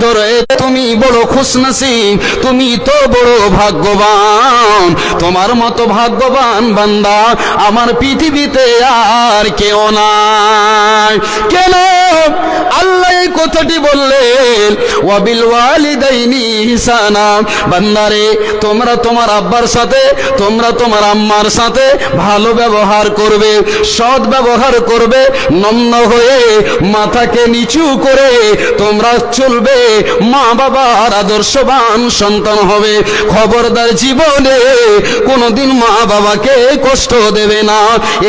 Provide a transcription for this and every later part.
ধরে তুমি বড় খুশনসিব, তুমি তো বড় ভাগ্যবান, তোমার মতো ভাগ্যবান বান্দা আমার পৃথিবীতে আর কেউ নাই। কেন আল্লাহ এই কথাটি বললেন? ওয়াবিল ওয়ালিদাইনি ইহসানা, বান্দারে তোমরা তোমার আব্বার সাথে, তোমরা তোমার আম্মার সাথে ভালো ব্যবহার করবে, সৎ ব্যবহার করবে, নম্র হয়ে মাথাকে নিচু করে তোমরা চলবে, মা বাবার আদর্শবান সন্তান হবে। খবরদার জীবনে কোনোদিন মা বাবাকে কষ্ট দেবে না।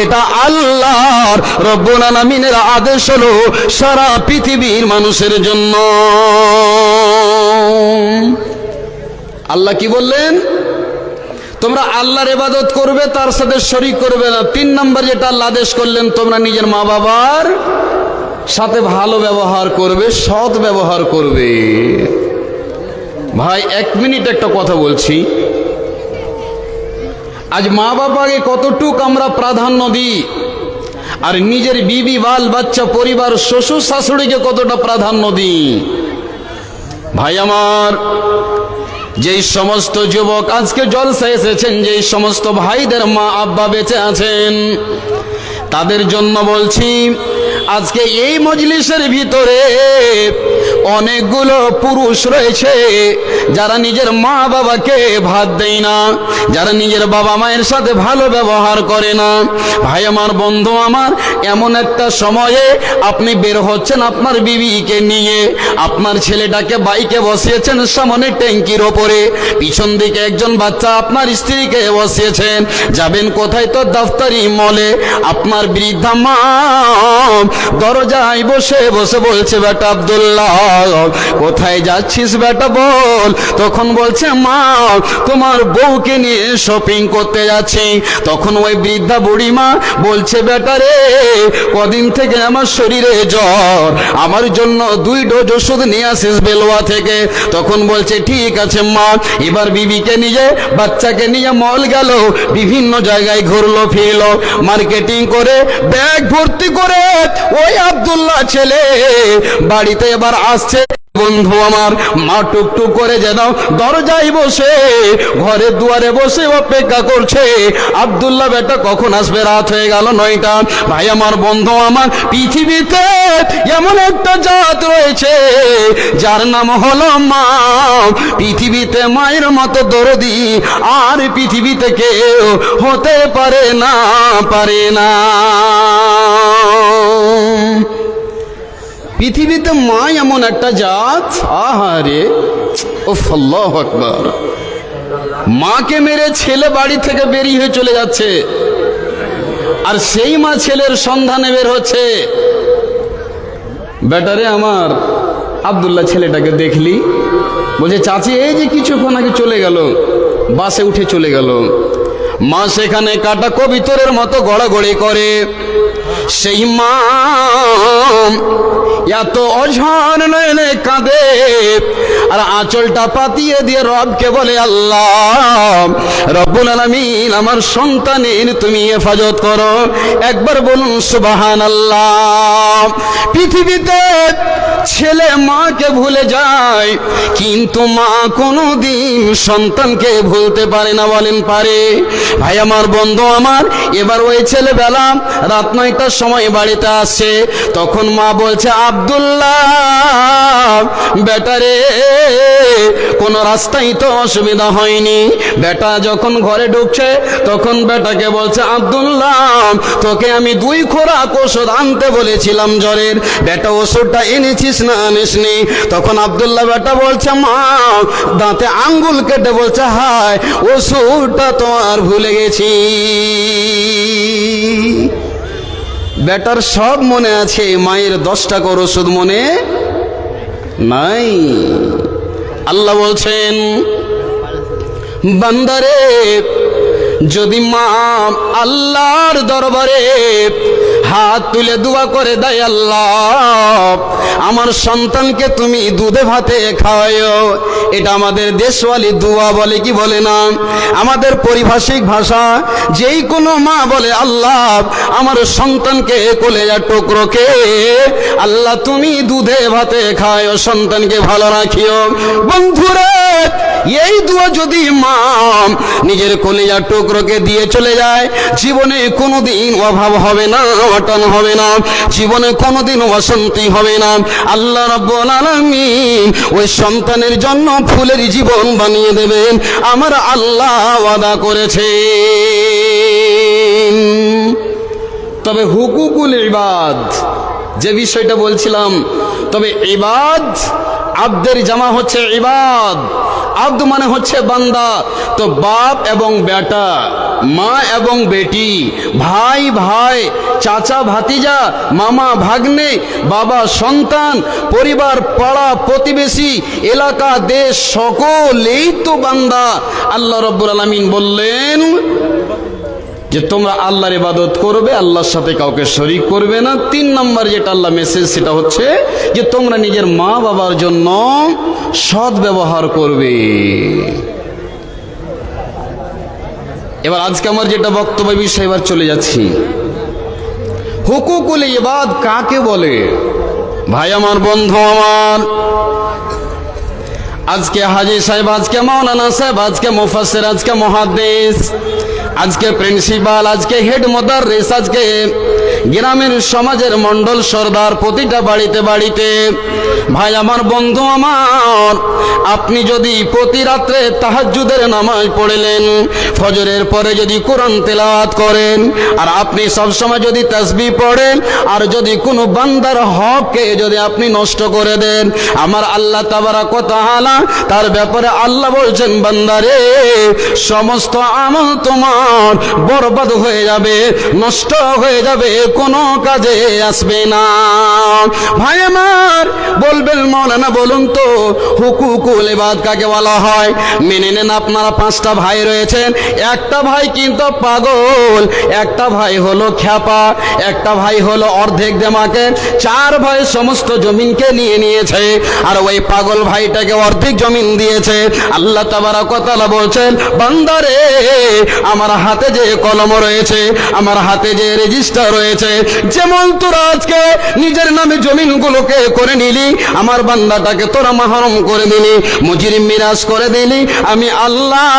এটা আল্লাহর রব্বুল আলামিনের আদেশ হলো সারা পৃথিবীর মানুষের জন্য। আল্লাহ কি বললেন? তোমরা আল্লাহর ইবাদত করবে, তার সাথে শরীক করবে না। 3 নম্বর যেটা আল্লাহ আদেশ করলেন, তোমরা নিজের মা বাবার সাথে ভালো ব্যবহার করবে, সৎ ব্যবহার করবে। ভাই 1 মিনিট একটা কথা বলছি। আজ মা বাবাকে কতটুক আমরা প্রাধান্য দিই, আর নিজের বিবি বাল বাচ্চা পরিবার শ্বশুর শাশুড়িকে কতটা প্রাধান্য দিই। ভাই আমার, যেই সমস্ত যুবক আজকে জলসা এসেছেন, যেই সমস্ত ভাইদের মা আব্বা বেঁচে আছেন, তাদের জন্য বলছি, আজকে এই মজলিসের ভিতরে অনেকগুলো পুরুষ রয়েছে যারা নিজের মা বাবাকে ভাত দেয় না, যারা নিজের বাবা মায়ের সাথে ভালো ব্যবহার করে না। ভাই আমার, বন্ধু আমার, এমন একটা সময়ে আপনি বের হচ্ছেন আপনার বিবিকে নিয়ে, আপনার ছেলেটাকে বাইকে বসিয়েছেন সামনে ট্যাঙ্কির ওপরে, পিছন দিকে একজন বাচ্চা আপনার স্ত্রীকে বসিয়েছেন, যাবেন কোথায়? তো দফতরি মলে। আপনার বৃদ্ধা মা দরজায় বসে বসে বলছে, বেটা আব্দুল্লাহ কোথায় যাচ্ছিস বেটা বল? তখন বলছে, মা তোমার বউকে নিয়ে শপিং করতে যাচ্ছি। তখন ওই বৃদ্ধা বুড়িমা বলছে, বেটা রে কদিন থেকে আমার শরীরে জ্বর, আমার জন্য 2 ডোজ ওষুধ নিয়ে আসিস বেলোয়া থেকে। তখন বলছে, ঠিক আছে মা। এবার বিবিকে নিয়ে বাচ্চাকে নিয়ে মল গেল, বিভিন্ন জায়গায় ঘুরলো ফিরলো, মার্কেটিং করে ব্যাগ ভর্তি করে ওই আব্দুল্লাহ ছেলে বাড়িতে এবার আসছে। বন্ধু আমার, মা টুকটুক করে যেন দরজায় বসে ঘরের দুয়ারে বসে অপেক্ষা করছে, আব্দুল্লাহ বেটা কখন আসবে? রাত হয়ে গেল 9টা। ভাই আমার, বন্ধু আমার, পৃথিবীতে এমন একটা জাত রয়েছে যার নাম হলো মা। পৃথিবীতে মায়ের মতো দরদি আর পৃথিবীতে কেউ হতে পারে না, পারে না। পৃথিবীতে মা এমন একটা জাত, আহারে ওফ আল্লাহু আকবার। মাকে মেরে ছেলে বাড়ি থেকে বেরিয়ে হয়ে চলে যাচ্ছে, আর সেই মা ছেলের সন্ধানে বের হচ্ছে। বেটারে আমার, আব্দুল্লাহ ছেলেটাকে দেখলি? বলছে, চাচি এই যে কিছুক্ষণ আগে চলে গেল, বাসে উঠে চলে গেল। মা সেখানে কাটা কবিতরের মতো গড়াগড়ি করে। সেই মা এত অঝার নয়নে কাঁদে, আর আঁচলটা পাতিয়ে দিয়ে রবকে বলে, আল্লাহ রব্বুল আলামিন আমার সন্তানের তুমি হেফাজত করো। একবার বলুন সুবহানাল্লাহ। পৃথিবীতে ছেলে মাকে ভুলে যায়, কিন্তু মা কোনোদিন সন্তানকে ভুলতে পারে না। বলেন পারে? ভাই আমার, বন্ধু আমার, এবার ওই ছেলেবেলা রাত 9টার সময় বাড়িতে আসছে। তখন মা বলছে, আব্দুল্লাহ বেটারে কোনো রাস্তায় তো অসুবিধা হয়নি। বেটা যখন ঘরে ঢুকছে তখন বেটাকে বলছে, আব্দুল্লাহ তোকে আমি 2 খোরাক ওষুধ আনতে বলেছিলাম জ্বরের, বেটা ওষুধটা এনেছিস না আনিসনি? তখন আব্দুল্লাহ বেটা বলছে, মা দাঁতে আঙ্গুল কেটে বলছে, হায় ওষুধটা তো আর ভুলে গেছি। বেটার সব মনে আছে, মায়ের 10 টাকার ওষুধ মনে নাই। আল্লাহ বলছেন, বান্দারে যদি মা আল্লাহর দরবারে হাত তুলে দোয়া করে দেয়, আল্লাহ আমার সন্তানকে তুমি দুধে ভাতে খাওয়াও, এটা আমাদের দেশওয়ালি দোয়া বলে কি বলে না? আমাদের পরিভাষিক ভাষা যেই কোনো মা বলে, আল্লাহ আমার সন্তানকে কলেজা টুকরোকে আল্লাহ তুমি দুধে ভাতে খাওয়াও, সন্তানকে ভালো রাখিও। বন্ধুরে, এই দোয়া যদি মা নিজের কলেজা টুকরোকে দিয়ে চলে যায়, জীবনে কোনোদিন অভাব হবে না, অটন হবে না, জীবনে কোনোদিন অশান্তি হবে না। আল্লাহ রাব্বুল আলামিন ওই সন্তানের জন্য ফুলের জীবন বানিয়ে দেবেন, আমার আল্লাহ ওয়াদা করেছেন। তবে হুকুকুল ইবাদ, যে বিষয়টা বলছিলাম, তবে ইবাদ আব্দের জামা হচ্ছে ইবাদ। আব্দ মানে হচ্ছে বান্দা। তো বাপ এবং বেটা, মা এবং বেটি, ভাই ভাই, চাচা ভাতিজা, মামা ভাগ্নে, বাবা সন্তান, পরিবার, পাড়া প্রতিবেশী, এলাকা, দেশ, সকলেই তো বান্দা। আল্লাহ রাব্বুল আলামিন বললেন যে তোমরা আল্লাহর ইবাদত করবে, আল্লাহর সাথে কাউকে শরীক করবে না। 3 নম্বর যেটা আল্লাহ মেসেজ, সেটা হচ্ছে যে তোমরা নিজের মা বাবার জন্য সৎ ব্যবহার করবে। এবার আজকে আমার যেটা বক্তব্য বিষয়, এবার চলে যাচ্ছি। হুকুকুল ইবাদ কাকে বলে? ভাই আমার, বন্ধু আমার, আজকে হাজী সাহেব, আজকে মাওলানা সাহেব, আজকে মুফাসসির, আজকে মুহাদ্দিস, আজকে প্রিন্সিপাল, আজকে হেড মুদাররিস, আজকে গ্রামের সমাজের মণ্ডল সর্দার, প্রতিটা বাড়িতে বাড়িতে, ভাই আমার, বন্ধু আমার, আপনি যদি প্রতি রাত্রে তাহাজ্জুদের নামাজ পড়লেন, ফজরের পরে যদি কোরআন তেলাওয়াত করেন, আর আপনি সব সময় যদি তাসবিহ পড়েন, আর যদি কোনো বান্দার হককে যদি আপনি নষ্ট করে দেন, আমার আল্লাহ তাবারাক ওয়া তাআলা তার ব্যাপারে আল্লাহ বলছেন, বান্দারে সমস্ত আমল তোমার বরবাদ হয়ে যাবে, নষ্ট হয়ে যাবে, কোনো কাজে আসবে না। ভাই আমার, বলবেন মাওলানা বলুন তো হুকুকুল ইবাদ কাকে বলা হয়? মেনে নেন, আপনারা 5টা ভাই রয়েছেন, একটা ভাই কিন্তু পাগল, একটা ভাই হলো খ্যাপা, একটা ভাই হলো অর্ধেক দেমাকে, 4 ভাই সমস্ত জমিনকে নিয়ে নিয়েছে, আর ওই পাগল ভাইটাকে অর্ধেক জমিন দিয়েছে। আল্লাহ তাবারাক ওয়া তাআলা বলছেন, বান্দারে আমার হাতে যে কলম রয়েছে, আমার হাতে যে রেজিস্টার রয়েছে, যেমন তোরা আজকে নিজের নামে জমিনগুলোকে করে নিলি, আমার বান্দাটাকে তোরা মাহরুম করে দিলি, মুজরিম মিরাজ করে দিলি, আমি আল্লাহ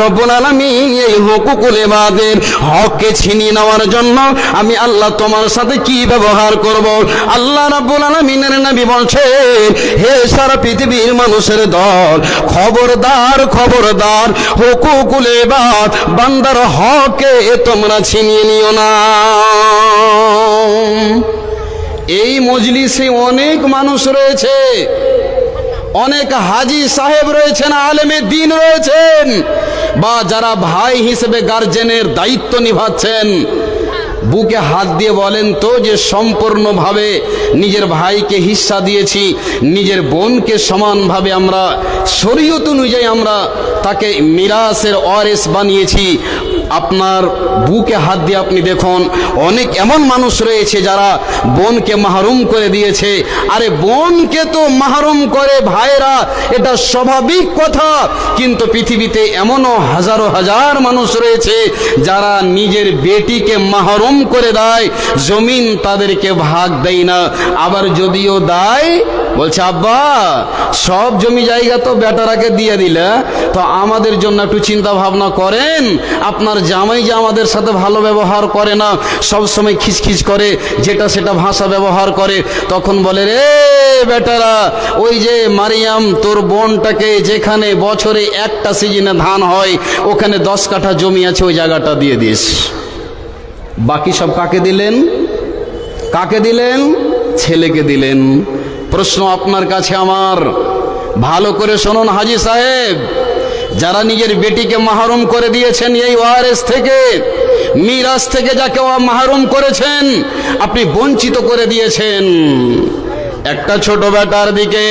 রব্বুল আলামিন এই হুকুকুল ইবাদের হককে ছিনিয়ে নেওয়ার জন্য আমি আল্লাহ তোমার সাথে কি ব্যবহার করব? আল্লাহ রাব্বুল আলামিনের নবী বলছেন, হে সারা পৃথিবীর মানুষের দল, খবরদার খবরদার, হুকুকুল ইবাদ বান্দার হককে তোমরা ছিনিয়ে নিও না। এই মজলিসে অনেক মানুষ রয়েছে, অনেক হাজী সাহেব রয়েছেন, আলেমে দ্বীন রয়েছেন, বা যারা ভাই হিসেবে গার্জেনের দায়িত্ব নিভাচ্ছেন, বুকে হাত দিয়ে বলেন তো যে সম্পূর্ণভাবে নিজের ভাইকে হিস্সা দিয়েছি, নিজের বোনকে সমানভাবে আমরা শরীয়ত অনুযায়ী আমরা তাকে মিরাসের ওয়ারিস বানিয়েছি। আপনার বুকে হাত দিয়ে আপনি দেখুন, অনেক এমন মানুষ রয়েছে যারা বোনকে মাহরুম করে দিয়েছে। আরে বোনকে তো মাহরুম করে ভাইরা, এটা স্বাভাবিক কথা, কিন্তু পৃথিবীতে এমনও হাজারো হাজার মানুষ রয়েছে যারা নিজের বেটিকে মাহরুম করে দেয়, জমিন তাদেরকে ভাগ দেয় না, আবার যদিও দেয় বলছে আব্বা সব জমি জায়গা তো বেটারাকে দিয়ে দিলে, তো আমাদের জন্য একটু চিন্তা ভাবনা করেন, আপনার জামাই যে আমাদের সাথে ভালো ব্যবহার করে না, সব সময় খিচখিচ করে, যেটা সেটা ভাষা ব্যবহার করে, তখন বলে রে বেটারা, ওই যে মারিয়াম তোর বোনটাকে যেখানে বছরে একটা সিজনে ধান হয় ওখানে 10 কাঠা জমি আছে, ওই জায়গাটা দিয়ে দিস। বাকি সব কাকে দিলেন? কাকে দিলেন? ছেলেকে দিলেন। প্রশ্ন আপনার কাছে আমার, ভালো করে শুনুন হাজী সাহেব, যারা নিজের বেটিকে মাহরুম করে দিয়েছেন এই ওয়ারিস থেকে, মিরাস থেকে যাকে মাহরুম করেছেন, আপনি বঞ্চিত করে দিয়েছেন। একটা ছোট বেটার দিকে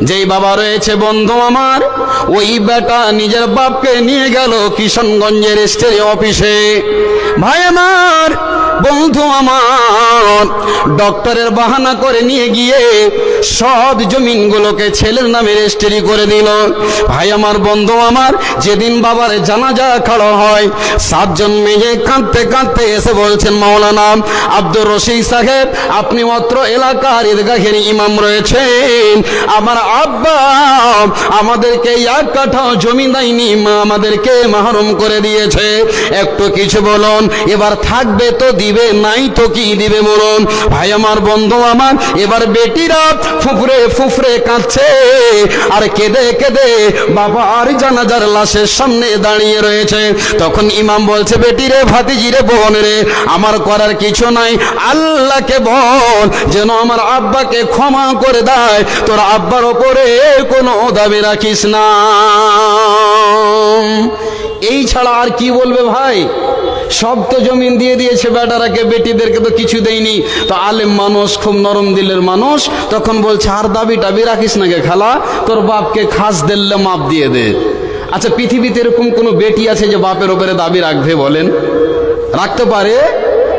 যেই বাবা রয়েছে বন্ধু আমার, ওই বেটা নিজের বাপকে নিয়ে গেল কিশনগঞ্জের স্টেট অফিসে। ভাই আমার, বন্ধু আমার, ডক্টরের বাহানা করে নিয়ে গিয়ে সব জমিনগুলোকে ছেলের নামে রেজিস্ট্রি করে দিল। ভাই আমার, বন্ধু আমার, যেদিন বাবার জানাজা খাড়া হয়, 7 জন মেয়ে কাঁদতে কাঁদতে এসে বলছেন, মাওলানা আব্দুর রশিদ সাহেব, আপনি অত্র এলাকার ঈদগাহের ইমাম রয়েছেন, আমার আব্বা আমাদেরকে 1 কাঠা জমি দেয়নি, আমাদেরকে মাহরুম করে দিয়েছে, একটু কিছু বলুন, এবার থাকবে তো দিবে, নাই তো কি দিবে বলুন। ভাই আমার, বন্ধু আমার, এবার বেটিরা ফুফরে ফুফরে কাঁদছে আর কেঁদে কেঁদে বাবার জানাজার লাশের সামনে দাঁড়িয়ে রয়েছে। তখন ইমাম বলছে, বেটিরে, ভাতিজিরে, বোন রে, আমার করার কিছু নাই, আল্লাহকে বল যেন আমার আব্বাকে ক্ষমা করে দেয়, তোর আব্বার ওপরে কোনো দাবি রাখিস না। এই ছাড়া আর কি বলবে ভাই? সব তো জমিন দিয়ে দিয়েছে বেটারাকে, বেটিদেরকে তো কিছু দেয়নি। তো আলেম মানুষ, খুব নরম দিলের মানুষ, তখন বলছে, আর দাবি টাবি রাখিস না গে খালা, তোর বাপকে খাস দিল্লে মাপ দিয়ে দে। আচ্ছা, পৃথিবীতে এরকম কোনো বেটি আছে যে বাপের ওপরে দাবি রাখবে? বলেন, রাখতে পারে?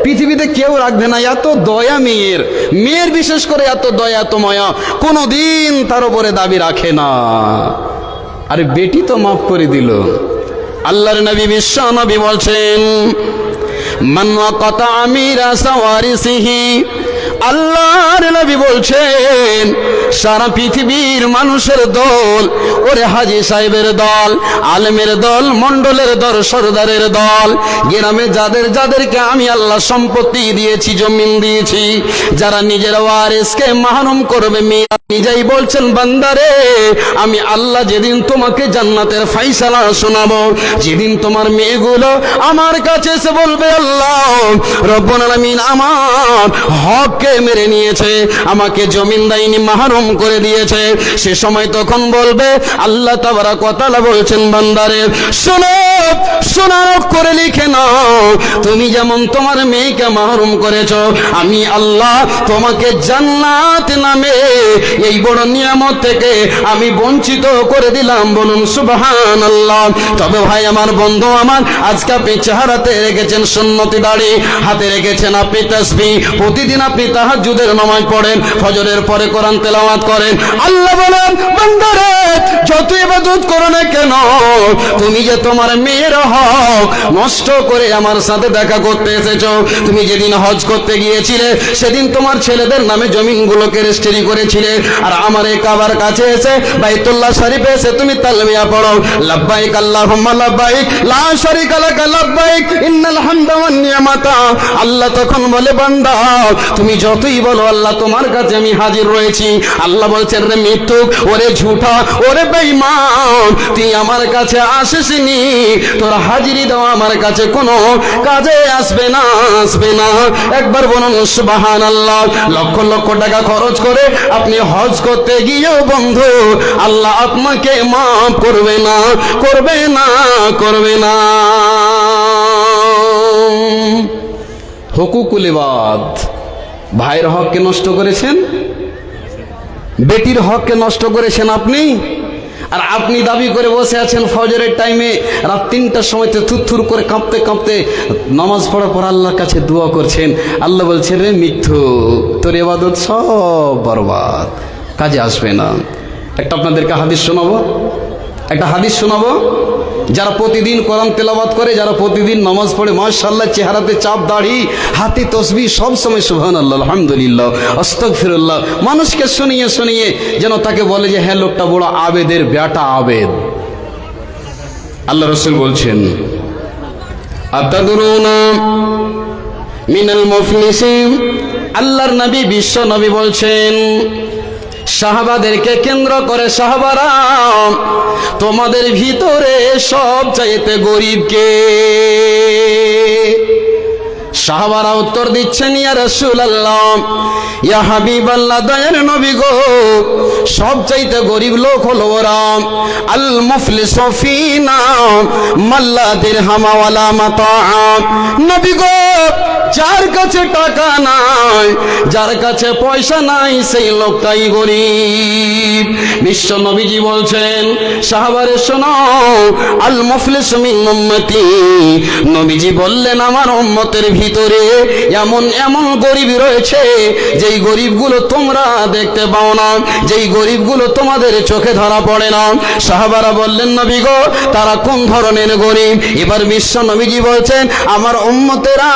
পৃথিবীতে কেউ রাখবে না। এত দয়া মেয়ের, মেয়ের বিশেষ করে এত দয়া, এত মায়া, কোনোদিন তার উপরে দাবি রাখে না। আরে বেটি তো মাফ করে দিল। আল্লাহর নবী, বিশ্ব নবী বলছেন, মান ওয়াকাতা আমিরা সাওয়ারিসিহি, আল্লাহর নবী বলছেন, সারা পৃথিবীর মানুষের দল, ওরে হাজী সাহেবের দল, আলেমের দল, মন্ডলের দল, সরদারের দল, গ্রামে যাদের যাদেরকে আমি আল্লাহ সম্পত্তি দিয়েছি, জমিন দিয়েছি, যারা নিজের ওয়ারিসকে মাহরুম করবে, নিজেই বলছেন, বান্দারে, আমি আল্লাহ যেদিন তোমাকে জান্নাতের ফাইসালা শোনাবো, যেদিন তোমার মেয়েগুলো আমার কাছে এসে বলবে, আল্লাহ রব্বুল আলামিন আমার হককে মেরে নিয়েছে, আমাকে জমিন দেয়নি, মাহরুম করে দিয়েছে, সে সময় তখন বলবে, আল্লাহ তাবারক ওয়া তাআলা বলছেন, বান্দারে শোনো, শোনার করে লিখে নাও, তুমি যেমন তোমার মেয়েকে মাহরুম করেছো, আমি আল্লাহ তোমাকে জান্নাত নামে এই বড় নিয়ামত থেকে আমি বঞ্চিত করে দিলাম। বলুন সুবহানাল্লাহ। তবে ভাই আমার, বন্ধু আমার, আজকে আপনি চেহারাতে রেখেছেন সুন্নতি দাড়ি, হাতে রেখেছেন আপনি তাসবিহ, প্রতিদিন আপনি তাহাজ্জুদের নামাজ পড়েন, ফজরের পরে কোরআন তেলাওয়াত করেন। আল্লাহ বলেন, বান্দারে, যত ইবাদত করো না কেন, তুমি যে তোমার মেয়ের হক নষ্ট করে আমার সাথে দেখা করতে এসেছো, তুমি যেদিন হজ করতে গিয়েছিলে, সেদিন তোমার ছেলেদের নামে জমিনগুলোকে রেজিস্ট্রি করেছিলে, আর আমার এই কাবার কাছে এসে বাইতুল্লাহ শরীফে এসে তুমি তালবিয়া পড়ো, লাব্বাইক আল্লাহুম্মা লাব্বাইক লা শারীকা লাক লাব্বাইক ইন্নাল হামদা ওয়ান নিয়ামাতা। আল্লাহ তখন বলে, বান্দা তুমি যতই বলো, আল্লাহ তোমার কাছে আমি হাজির রয়েছি। আল্লাহ বলছেন, রে মিথ্যুক, ওরে ঝুঠা, ওরে বেঈমান, তুই আমার কাছে আসিসনি, তোর হাজিরি দেওয়া আমার কাছে কোনো কাজে আসবে না, আসবে না। একবার বলুন সুবহানাল্লাহ। লক্ষ লক্ষ টাকা খরচ করে আপনি হজ করতে গিয়েও বন্ধু আল্লাহ আপনাকে মাফ করবে না, করবে না, করবে না। হুকুকুল ইবাদ, ভাইয়ের হককে নষ্ট করেছেন, বেটির হককে নষ্ট করেছেন আপনি, আর আপনি দাবি করে বসে আছেন ফজরের টাইমে রাত 3টার সময় থুরথুর করে কাঁপতে কাঁপতে নামাজ পড়ার পর আল্লাহর কাছে দোয়া করছেন। আল্লাহ বলছেন, রে মিথ্যু, তোর ইবাদত সব বরবাদ, কাজে আসবে না। একটা আপনাদেরকে হাদিস শোনাবো, একটা হাদিস শোনাবো। যারা প্রতিদিন কোরআন তেলাওয়াত করে, যারা প্রতিদিন নামাজ পড়ে, মাশাআল্লাহ, চেহারাতে চাপ দাড়ি, হাতে তসবিহ, সব সময় সুবহানাল্লাহ, আলহামদুলিল্লাহ, আস্তাগফিরুল্লাহ, মানুষকে শুনিয়ে শুনিয়ে যেন তাকে বলে যে হ্যাঁ, লোকটা বড় আবেদের বেটা আবেদ। আল্লাহ রাসূল বলছেন, আতাদরুনা মিনাল মুফলিসিন, আল্লাহর নবী, বিশ্ব নবী বলছেন, সাহাবাদেরকে কেন্দ্র করে, সাহাবারা, তোমাদের ভিতরে সব চাইতে গরিব কে? সাহাবারা উত্তর দিচ্ছেন, ইয়া রাসূলুল্লাহ, ইয়া হাবিবাল্লাহ, দয়ার নবী গো, সব চাইতে গরিব লোক হলো ওরা, আল মুফলিসু ফিনা মাল্লা দিরহাম ওয়ালা মাতা। নবী গো, যার কাছে টাকা নাই, যার কাছে পয়সা নাই, সেই লোকটাই গরিব। বিশ্ব নবীজি বলছেন, সাহাবারে শোনো, আল মুফলিস মিন উম্মতি, নবীজি বললেন আমার উম্মতের ভিতরে এমন এমন গরিব রয়েছে যেই গরিবগুলো তোমরা দেখতে পাও না, যেই গরিবগুলো তোমাদের চোখে ধরা পড়ে না। সাহাবারা বললেন, নবী গো, তারা কোন ধরনের গরিব? এবার বিশ্ব নবীজি বলছেন, আমার উম্মতেরা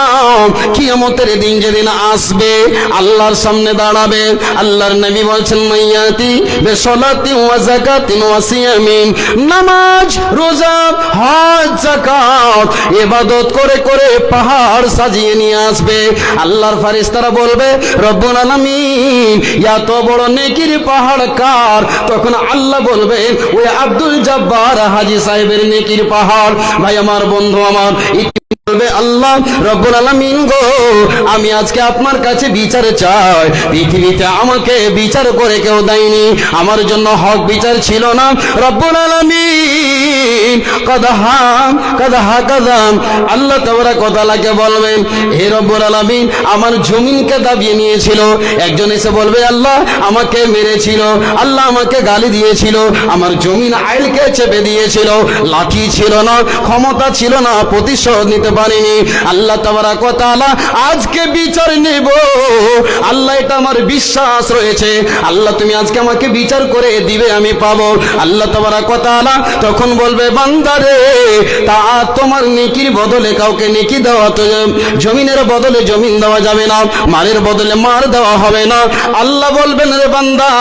কিয়ামতের দিন যেদিন আসবে, আল্লাহর সামনে দাঁড়াবে, আল্লাহর নবী বলছেন, মাইয়াতি বিসলাতি ওয়া যাকাতিন ওয়া সিয়ামিন, নামাজ, রোজা, হজ, যাকাত, ইবাদত করে করে পাহাড় সাজিয়ে নিয়ে আসবে। আল্লাহর ফেরেশতারা বলবে, রব্বুল আলামিন, এত বড় নেকির পাহাড় কার? তখন আল্লাহ বলবেন, ওই আব্দুল জব্বার হাজী সাহেবের নেকির পাহাড়। ভাই আমার, বন্ধু আমার, বলবে, আল্লাহ রব্বুল আলামিন গো, আমি আজকে আপনার কাছে বিচার চাই। পৃথিবীতে আমাকে বিচার করে কেউ দেয়নি, আমার জন্য হক বিচার ছিল না। রব্বুল আলামিন কাদাম আল্লাহ তাবারাক ওয়া তাআলাকে বলবেন, হে রব্বুল আলামিন, আমার জমিনকে দাবিয়ে নিয়েছিল। একজন এসে বলবে, আল্লাহ আমাকে মেরেছিল, আল্লাহ আমাকে গালি দিয়েছিল, আমার জমিন আইলকে চেপে দিয়েছিল, লাঠি ছিল না, ক্ষমতা ছিল না, প্রতিশোধ নিতে পারিনি। আল্লাহ তাবারাক ওয়া তাআলা আজকে বিচার নেব। আল্লাহ, এটা আমার বিশ্বাস রয়েছে, আল্লাহ তুমি আজকে আমাকে বিচার করে দিবে, আমি পাবো। আল্লাহ তাবারাক ওয়া তাআলা তখন বলবে, বান্দারে, তা তোমার নেকির বদলে কাউকে নেকি দেওয়া, তো জমিনের বদলে জমিন দেওয়া যাবে না, মারের বদলে মার দেওয়া হবে না। আল্লাহ বলবেন, রে বান্দা,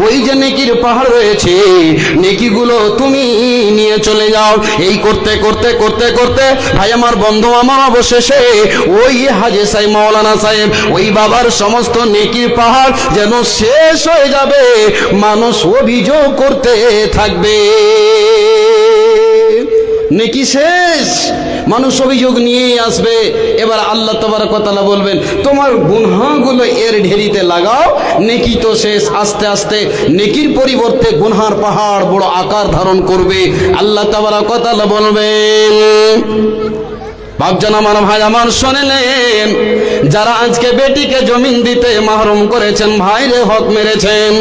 ওই যে নেকির পাহাড় রয়েছে, নেকিগুলো তুমি নিয়ে চলে যাও। এই করতে করতে করতে করতে ভাই আমার, বন্ধু আমার, অবশেষে ওই হাজী সাহেব, মাওলানা সাহেব, ওই বাবার সমস্ত নেকির পাহাড় যেন শেষ হয়ে যাবে, মানুষ অভিযোগ করতে থাকবে, নেকি শেষ, মানুষ অভিযোগ নিয়ে আসবে। এবার আল্লাহ তাবারাক ওয়া তাআলা বলবেন, তোমার গুনাহগুলো এর ঢেরিতে লাগাও, নেকি তো শেষ। আস্তে আস্তে নেকির পরিবর্তে গুনার পাহাড় বড় আকার ধারণ করবে। আল্লাহ তাবারাক ওয়া তাআলা বলবেন, বাপজান আমার, ভাই আমার, শোনেলেন, যারা আজকে বেটিকে জমিন দিতে মাহরুম করেছেন, ভাইরে হক মেরেছেন,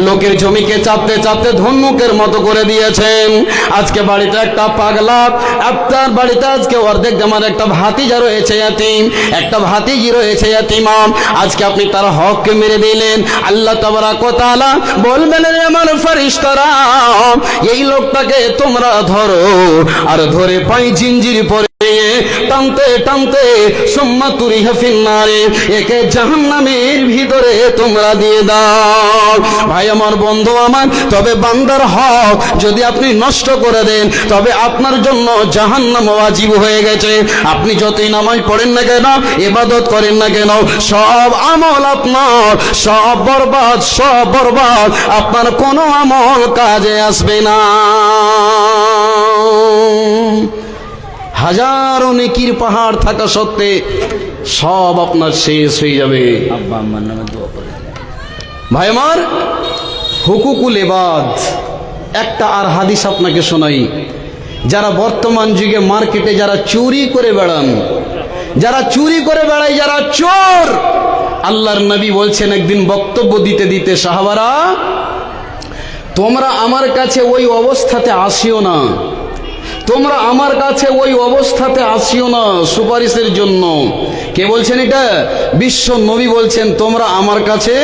লোকের জমিকে চাপতে চাপতে ধনুকের মতো করে দিয়েছেন। আজকে বাড়িতে একটা পাগলা, আপনার বাড়িতে আজকে অর্ধেক আমার একটা ভাতিজা রয়েছে ইয়াতিম, একটা ভাতিজি রয়েছে ইয়াতিমা, আজকে আপনি তার হককে মেরে দিলেন। আল্লাহ তাবারাক ওয়া তাআলা বলবেন, রে আমার ফেরেশতারা, এই লোকটাকে তোমরা ধরো, আর ধরে পাই জিঞ্জির পরে টানতে টানতে সুম্মা তুরিহা ফিন্নারে, একে জাহান্নামের ভিতরে তোমরা দিয়ে দাও। ভাই আমার, বন্ধু আমার, তবে বান্দার হক যদি আপনি নষ্ট করে দেন, তবে আপনার জন্য জাহান্নাম ওয়াজিব হয়ে গেছে। আপনি যতই নামাজ পড়েন না কেন, ইবাদত করেন না কেন, সব আমল আপনার সব বরবাদ, সব বরবাদ, আপনার কোনো আমল কাজে আসবে না। হাজারো নেকির পাহাড় থাকা সত্ত্বে সব আপনার শেষ হয়ে যাবে। আব্বা আম্মার নামে দোয়া করে। ভাই আমার, হুকুকুল ইবাদ, একটা আর হাদিস আপনাকে শোনাই। যারা বর্তমান যুগে মার্কেটে যারা চুরি করে বেড়ান, যারা চুরি করে বেড়ায়, যারা চোর, আল্লাহর নবী বলছেন, একদিন বক্তব্য দিতে দিতে, সাহাবারা, তোমরা আমার কাছে ওই অবস্থাতে আসিও না, তোমরা আমার কাছে ওই অবস্থাতে আসিও না সুপারিশের জন্য। কে বলছেন এটা? বিশ্ব নবী বলছেন, তোমরা আমার কাছে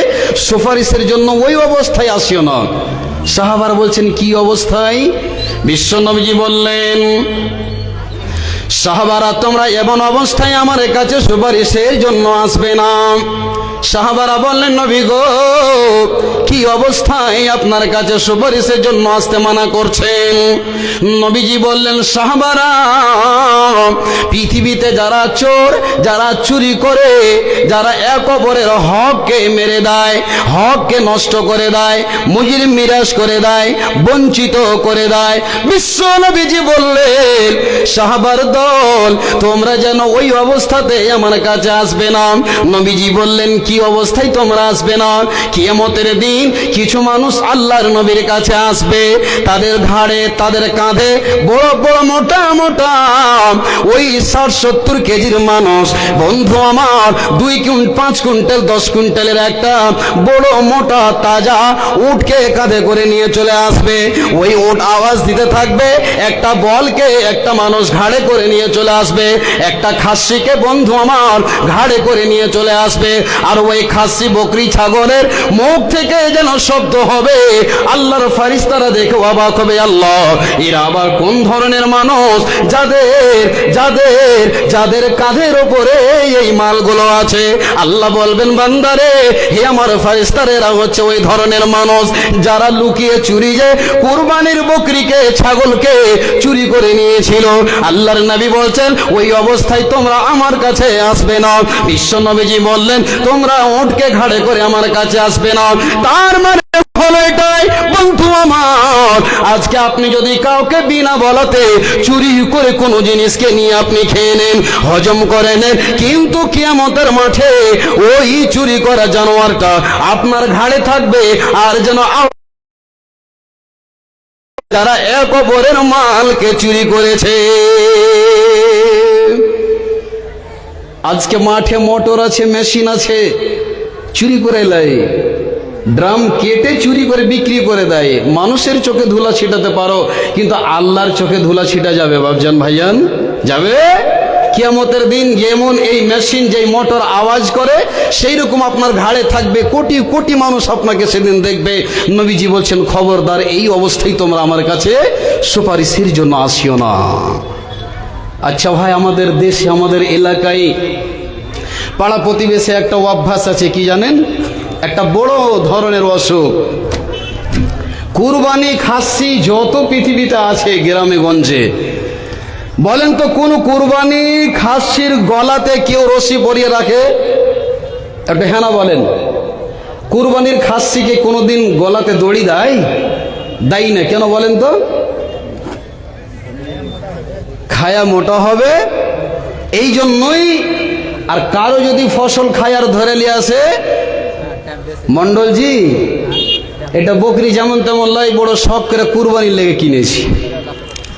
সুপারিশের জন্য ওই অবস্থায় আসিও না। সাহাবারা বলছেন, কি অবস্থায়? বিশ্ব নবীজি বললেন, সাহাবারা, তোমরা এমন অবস্থায় আমার কাছে সুপারিশের জন্য আসবে না। সাহাবারা বললেন, নবী গো, কি অবস্থায় আপনার কাছে সুপারিশের জন্য আসতে মানা করছেন? নবীজি বললেন, সাহাবারা, পৃথিবীতে যারা চোর, যারা চুরি করে, যারা এক অপরের হককে মেরে দেয়, হককে নষ্ট করে দেয়, মুজরিম মিরাজ করে দেয়, বঞ্চিত করে দেয়, বিশ্ব নবীজি বললেন, সাহাবার দল, তোমরা যেন ওই অবস্থাতে আমার কাছে আসবে না। নবীজি বললেন, কি অবস্থায় তোমরা আসবে না? কিয়ামতের দিন কিছু মানুষ আল্লাহর নবীর কাছে আসবে, তাদের ঘাড়ে তাদের কাঁধে বড় বড় মোটা মোটা ওই 60-70 কেজির মানুষ, বন্ধু আমার 5 কুইন্টাল 10 কুইন্টালের একটা বড় মোটা তাজা উটকে কাঁধে করে নিয়ে চলে আসবে। ওই উট আওয়াজ দিতে থাকবে, একটা বলকে একটা মানুষ ঘাড়ে করে নিয়ে চলে আসবে, একটা খাসিকে বন্ধু আমার ঘাড়ে করে নিয়ে চলে আসবে। আর ওই খাসি বকরি ছাগলের মুখ থেকে যেন শব্দ হবে, আল্লাহর ফারিস্তারা দেখে অবাক হবে, আল্লাহ এরা আবার কোন ধরনের মানুষ যাদের যাদের যাদের কাঁধের ওপরে এই মালগুলো আছে। আল্লাহ বলবেন, বান্দারে হে আমার ফারিস্তারা, এরা হচ্ছে ওই ধরনের মানুষ যারা লুকিয়ে চুরি যে কুরবানির বকরিকে ছাগলকে চুরি করে নিয়েছিল। আল্লাহর নবী বলছেন, ওই অবস্থায় তোমরা আমার কাছে আসবে না। বিশ্ব নবীজি বললেন, তোমরা উটকে ঘাড়ে করে আমার কাছে আসবে না। তার মানে হলো এটাই বন্ধু আমার, আজকে আপনি যদি কাউকে বিনা বলাতে চুরি করে কোনো জিনিসকে নিয়ে আপনি খেয়ে নেন, হজম করে নেন, কিন্তু কিয়ামতের মাঠে ওই চুরি করা জানোয়ারটা আপনার ঘাড়ে থাকবে। আর যেন যারা এক অপরের মালকে চুরি করেছে। আজকে মাঠে মোটর আছে, মেশিন আছে, চুরি করে লাই, ড্রাম কেটে চুরি করে বিক্রি করে দেয়। মানুষের চোখে ধুলা ছিটাতে পারো, কিন্তু আল্লাহর চোখে ধুলা ছিটা যাবে বাবজান ভাইজান? যাবে? কিয়ামতের দিন যেমন এই মেশিন যেই মোটর আওয়াজ করে, সেই রকম আপনার ঘাড়ে থাকবে, কোটি কোটি মানুষ আপনাকে সেদিন দেখবে। নবীজি বলছেন, খবরদার এই অবস্থায় তোমরা আমার কাছে সুপারিশের জন্য আসিও না। আচ্ছা ভাই, আমাদের দেশে আমাদের এলাকায় পাড়া প্রতিবেশে একটা অভ্যাস আছে, কি জানেন? একটা বড় ধরনের অসুখ, কুরবানি খাসি যত পৃথিবীতে আছে গ্রামে গঞ্জে, বলেন তো কোন কুরবানি খাসির গলাতে কেউ রশি পরিয়ে রাখে? একটা হ্যাঁ না বলেন। কুরবানির খাসিকে কোনোদিন গলাতে দড়ি দেয়? দেয় না। কেন বলেন তো? খায়া মোটা হবে এই জন্যই। আর কারো যদি ফসল খায়ার ধরে নিয়ে আসে, মন্ডলজি এটা বকরি যেমন তেমন লাই, বড় শখ করে কুরবানির লেগে কিনেছি,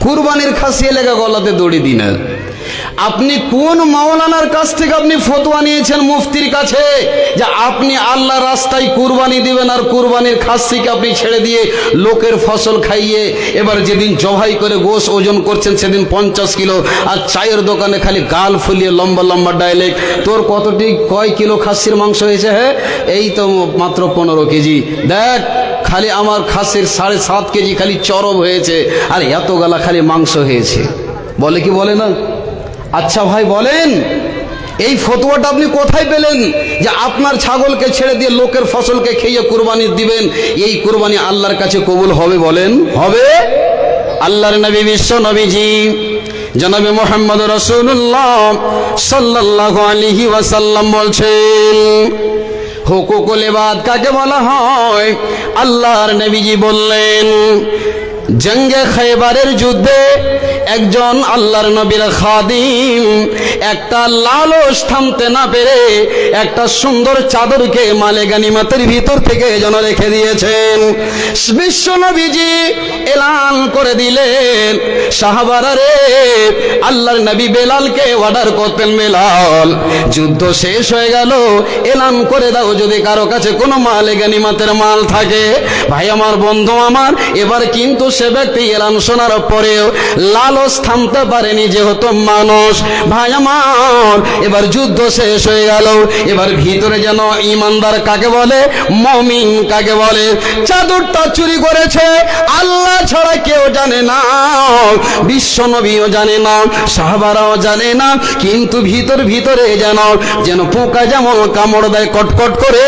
কুরবানির খাসি লেগে গলাতে দড়ি দিন। আপনি কোন মাওলানার কাছ থেকে আপনি ফতোয়া নিয়েছেন মুফতির কাছে যে আপনি আল্লাহ রাস্তায় কুরবানি দিবেন, আর কুরবানির খাসিকে আপনি ছেড়ে দিয়ে লোকের ফসল খাইয়ে এবার যেদিন জবাই করে গোশ ওজন করছেন সেদিন 50 কিলো, আর চায়ের দোকানে খালি গাল ফুলিয়ে লম্বা লম্বা ডায়লেক্ট, তোর কতটি কয় কিলো খাসির মাংস হয়েছে? হ্যাঁ এই তো মাত্র 15 কেজি। দেখ খালি আমার খাসির 7.5 কেজি খালি চরব হয়েছে, আর এত গালা খালি মাংস হয়েছে। বলে কি বলে না? আচ্ছা ভাই বলেন, এই ফতোয়াটা আপনি কোথায় পেলেন যে আপনার ছাগলকে ছেড়ে দিয়ে লোকের ফসলকে খেয়ে কুরবানি দিবেন? এই কুরবানি আল্লাহর কাছে কবুল হবে? বলেন হবে? আল্লাহর নবী বিশ্ব নবীজি জনাবে মুহাম্মদ রাসূলুল্লাহ সাল্লাল্লাহু আলাইহি ওয়াসাল্লাম বলছেন, হুকুকুল ইবাদ কাকে বলা হয়? আল্লাহর নবীজি বললেন, জঙ্গে খায়বারের যুদ্ধে একজন আল্লাহর নবীর খাদিম একটা লালস থামতে না পেরে একটা সুন্দর চাদরকে মালে গানিমাতের ভিতর থেকে যেন রেখে দিয়েছেন। বিশ্ব নবীজি এলান করে দিলেন, সাহাবারা রে, আল্লাহর নবী বেলালকে অর্ডার করতেন, বেলাল যুদ্ধ শেষ হয়ে গেল, এলান করে দাও যদি কারো কাছে কোনো মালে গানিমাতের মাল থাকে। ভাই আমার, বন্ধু আমার, এবার কিন্তু সে ব্যক্তি এলান শোনার পরেও লালস থামতে পারেনি, যেহেতু মানুষ। ভাই আমার, এবার যুদ্ধ শেষ হয়ে গেল, এবার ভিতরে যেন ইমানদার কাকে বলে, মুমিন কাকে বলে, চাদরটা চুরি করেছে আল্লাহ ছাড়া কেউ জানে না, বিশ্ব নবীও জানে না, সাহাবারাও জানে না, কিন্তু ভিতরে যেন পোকা যেমন কামড় দেয় কটকট করে,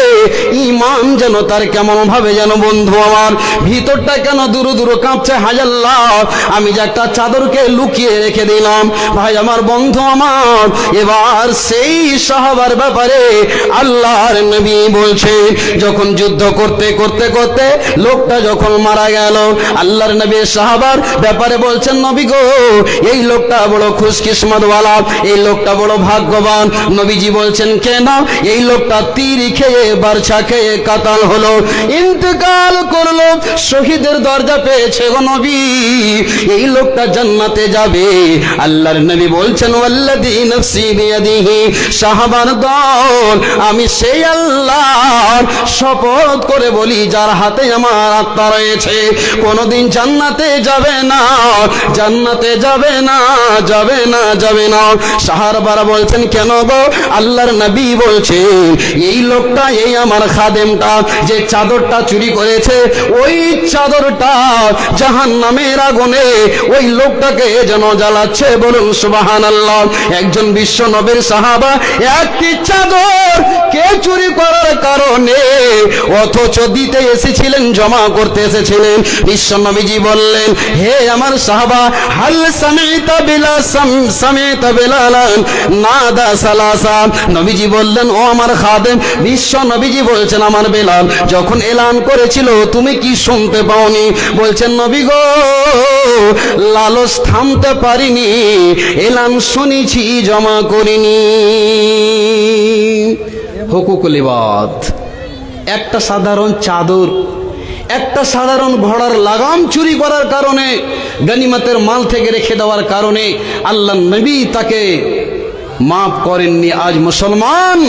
ইমান যেন তার কেমন ভাবে যেন বন্ধু আমার ভিতরটা কেন দূর দূর কাঁপছে, হায় আল্লাহ, আমি যে একটা চাদরকে লুকিয়ে রেখে দিলাম। ভাই আমার, বন্ধু আমার, এবার সেই সাহাবার ব্যাপারে আল্লাহর নবী বলছে, যখন যুদ্ধ করতে করতে করতে লোকটা যখন মারা গেল, আল্লাহর নবী সাহাবার ব্যাপারে বলছেন, নবী গো, এই লোকটা বড় খুশকিসমতওয়ালা, এই লোকটা বড় ভাগ্যবান। নবীজি বলছেন, কেন? এই লোকটা তীর খেয়ে বারছা খেয়ে কাতাল হলো, ইন্তেকাল করলো, শহীদের দরজা পেয়েছে গো নবী, এই লোকটা জান্নাতে যাবে। আল্লাহর নবী বলছেন, ওয়াল্লাযী নাফসি বিয়াদিহি, সাহাবার দল, আমি সেই আল্লাহর শপথ করে বলি যার হাতে আমার আত্মা রয়েছে, কোনোদিন জান্নাতে যাবে না, জান্নাতে যাবে না, যাবে না, যাবে না। সাহাবারা বলছেন, কেন গো? আল্লাহর নবী বলছেন, এই লোকটা, এই আমার খাদেমটা যে চাদরটা চুরি করেছে, ওই চাদরটা জাহান্নামের আগুনে ওই লোকটাকে যেন জ্বালাচ্ছে। বলুন সুবহানাল্লাহ। একজন বিশ্ব নবীর সাহাবা একটি চাদর কে চুরি করার কারণে অথচ দিতে এসেছিলেন, জমা করতে এসেছিলেন। বিশ্ব নবীজি বললেন, হে আমার সাহাবা, হাল সামিতা বিলা সামিতা বিলালান নাদা সালাসা। নবীজি বললেন, ও আমার খাদেম, বিশ্ব নবীজি বলছেন, আমার বেলাল যখন এলান করেছিল তুমি কি শুনতে পাওনি? বলছেন, নবী গো, লালস থামতে পারিনি, এলান শুনেছি, জমা করিনি। হুকুকুল ইবাদ, একটা সাধারণ চাদর, একটা সাধারণ ঘোড়ার লাগাম চুরি করার কারণে, গনিমতের মাল থেকে রেখে দেওয়ার কারণে আল্লাহ নবী তাকে মাফ করেননি। আজ মুসলমান,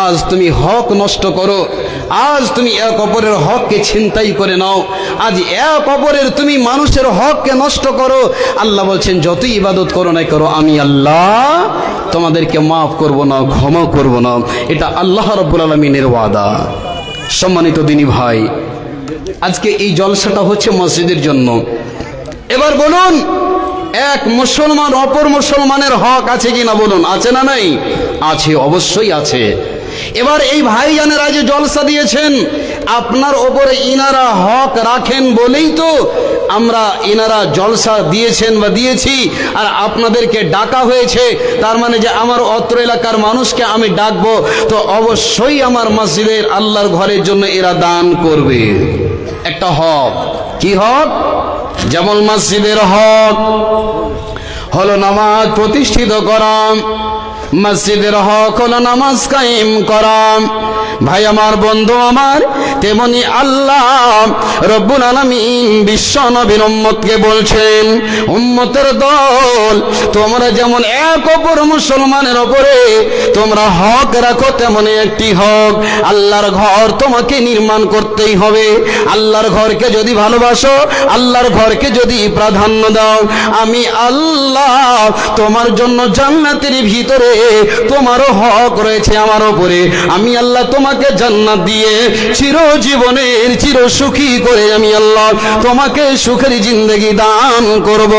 আজ তুমি হক নষ্ট করো, আজ তুমি এক অপরের হককে ছিনতাই করে নাও, আজ এক অপরের তুমি মানুষের হককে নষ্ট করো। আল্লাহ বলছেন, যতই ইবাদত করো না করো, আমি আল্লাহ তোমাদেরকে মাফ করব না, ক্ষমা করব না। এটা আল্লাহ রাব্বুল আলামিনের ওয়াদা। সম্মানিত দিনী ভাই, আজকে এই জলসাটা হচ্ছে মসজিদের জন্য। এবার বলুন, এক মুসলমান অপর মুসলমানের হক আছে কিনা বলুন, আছে না নাই? আছে, অবশ্যই আছে। এবার এই ভাইজানেরা যে জলসা দিয়েছেন, আপনার ওপরে ইনারা হক রাখেন বলেই তো আমরা ইনারা জলসা দিয়েছেন বা দিয়েছি, আর আপনাদেরকে ডাকা হয়েছে। তার মানে যে আমার অত্র এলাকার মানুষকে আমি ডাকবো, তো অবশ্যই আমার মসজিদের আল্লাহর ঘরের জন্য এরা দান করবে। একটা হক, কি হক? যেমন মসজিদের হক হলো নামাজ প্রতিষ্ঠিত করা, মসজিদের হক হলো নামাজ কায়েম করা। ভাই আমার, বন্ধু আমার, তেমনি আল্লাহ রব্বুল আলামিন বিশ্ব নবীর উম্মতকে বলছেন, উম্মতের দল, তোমরা যেমন এক অপর মুসলমানের ওপরে তোমরা হক রাখো, তেমনি একটি হক, আল্লাহর ঘর তোমাকে নির্মাণ করতেই হবে। আল্লাহর ঘরকে যদি ভালোবাসো, আল্লাহর ঘরকে যদি প্রাধান্য দাও, আমি আল্লাহ তোমার জন্য জান্নাতের ভিতরে তোমারও হক রয়েছে আমার ওপরে, আমি আল্লাহ তোমাকে জান্নাত দিয়ে চিরজীবনের চির সুখী করে আমি আল্লাহ তোমাকে সুখের জিন্দেগি দান করব।